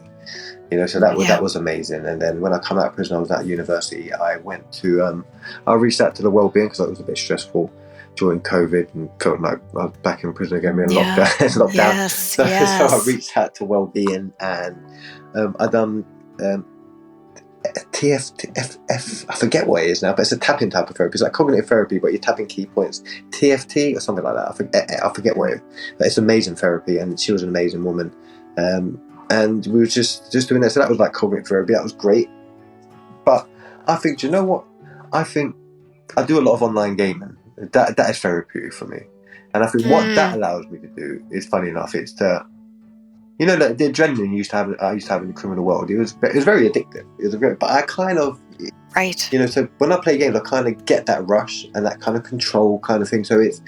So that was amazing. And then when I come out of prison, I was at university. I went to, I reached out to the wellbeing because it was a bit stressful during COVID and felt like I was back in prison again, being lockdown.
Yes,
so I reached out to wellbeing, and I done TFF, I forget what it is now, but it's a tapping type of therapy. It's like cognitive therapy, but you're tapping key points. TFT or something like that. I forget what it is. But it's amazing therapy, and she was an amazing woman. And we were just doing that. So that was like cognitive therapy. That was great. But I think, do you know what? I think I do a lot of online gaming. That is therapeutic for me. And I think what that allows me to do is, funny enough, it's to, the adrenaline I used to have in the criminal world. It was very addictive. But I kind of,
right.
So when I play games, I kind of get that rush and that kind of control kind of thing. So it's,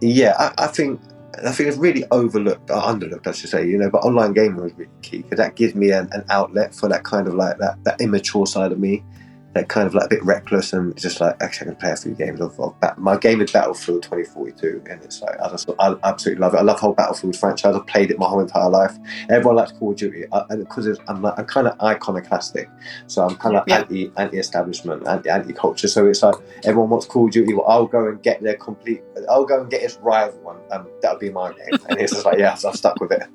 I think it's really overlooked, or underlooked, I should say, but online gaming was really key because that gives me an outlet for that kind of like that immature side of me, that kind of like a bit reckless, and just like, actually I can play a few games of my game is Battlefield 2042, and it's like, I absolutely love it. I love the whole Battlefield franchise. I've played it my whole entire life. Everyone likes Call of Duty, and because I'm kind of iconoclastic, so I'm kind of anti-establishment, anti-culture, so it's like everyone wants Call of Duty, well, I'll go and get its rival one, that'll be my game. And it's just like, so I'm stuck with it.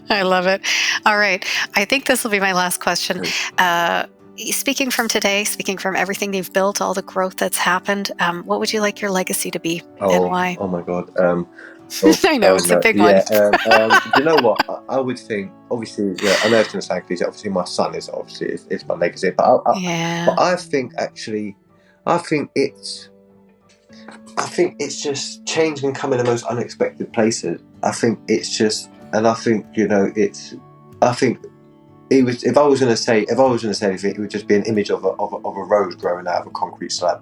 I love it. All right. I think this will be my last question. Speaking from today, speaking from everything you've built, all the growth that's happened, what would you like your legacy to be, and why?
Oh my God.
I know, it's a big one.
You know what? I would think, obviously, I know it's going to sound cliche, obviously my son is it's my legacy, but I think it's just change can come in the most unexpected places. I think it's just, and I think it was, if I was going to say anything, it would just be an image of a rose growing out of a concrete slab.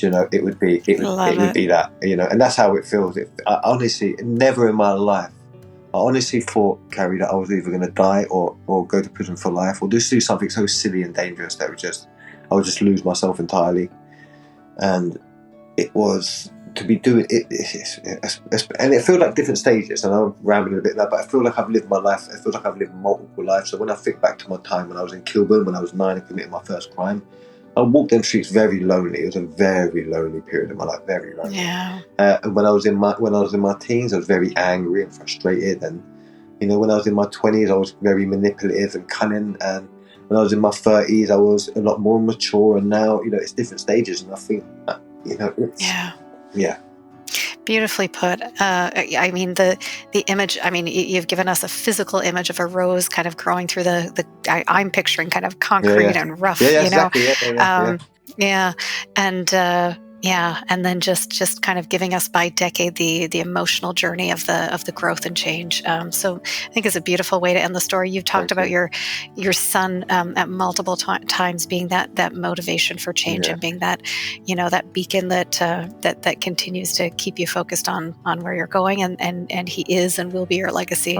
It would be that, and that's how it feels. I honestly, never in my life, I honestly thought, Carrie, that I was either going to die or go to prison for life, or just do something so silly and dangerous that I would just lose myself entirely. And it was to be doing it, and it feels like different stages, and I'm rambling a bit now, but I feel like I've lived my life. I feel like I've lived multiple lives. So when I think back to my time when I was in Kilburn, when I was 9 and committed my first crime, I walked them streets very lonely. It was a very lonely period of my life, very lonely.
Yeah.
And when I was in my teens, I was very angry and frustrated, and when I was in my 20s, I was very manipulative and cunning, and when I was in my 30s, I was a lot more mature, and now it's different stages, and I think it's
Beautifully put. I mean, the image, you've given us a physical image of a rose kind of growing through I'm picturing kind of concrete and rough,
exactly.
And then just kind of giving us by decade the emotional journey of the growth and change. So I think it's a beautiful way to end the story. You've talked about your son at multiple times being that motivation for change and being that that beacon that continues to keep you focused on where you're going, and he is and will be your legacy.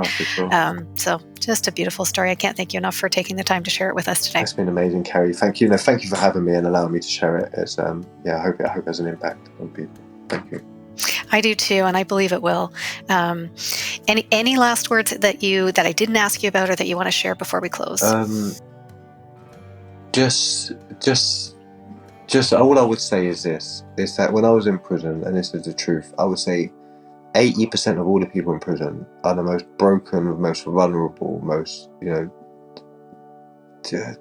So just a beautiful story. I can't thank you enough for taking the time to share it with us today.
It's been amazing, Carrie. Thank you. Thank you for having me and allowing me to share it. It's I hope it has an impact on people. Thank you.
I do too, and I believe it will. Any last words that I didn't ask you about or that you want to share before we close?
Just all I would say is this: is that when I was in prison, and this is the truth, I would say 80% of all the people in prison are the most broken, most vulnerable, most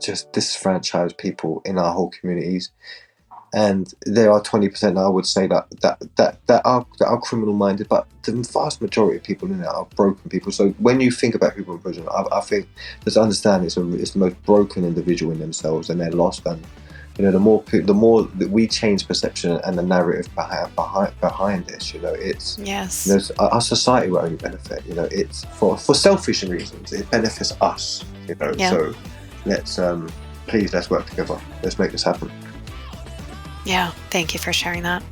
just disenfranchised people in our whole communities. And there are 20% I would say that are criminal minded, but the vast majority of people in there are broken people. So when you think about people in prison, I think just understand it's the most broken individual in themselves, and they're lost. And the more that we change perception and the narrative behind this, it's our society will only benefit. It's for selfish reasons. It benefits us. So let's work together. Let's make this happen.
Yeah, thank you for sharing that.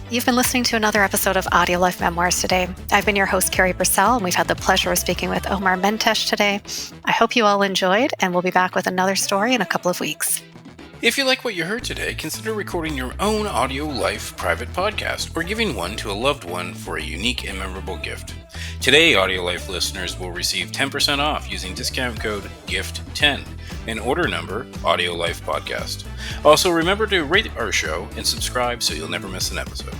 You've been listening to another episode of AudioLife Memoirs today. I've been your host, Carrie Purcell, and we've had the pleasure of speaking with Omar Mentesh today. I hope you all enjoyed, and we'll be back with another story in a couple of weeks.
If you like what you heard today, consider recording your own AudioLife private podcast or giving one to a loved one for a unique and memorable gift. Today, AudioLife listeners will receive 10% off using discount code GIFT10 and order number AudioLife Podcast. Also, remember to rate our show and subscribe so you'll never miss an episode.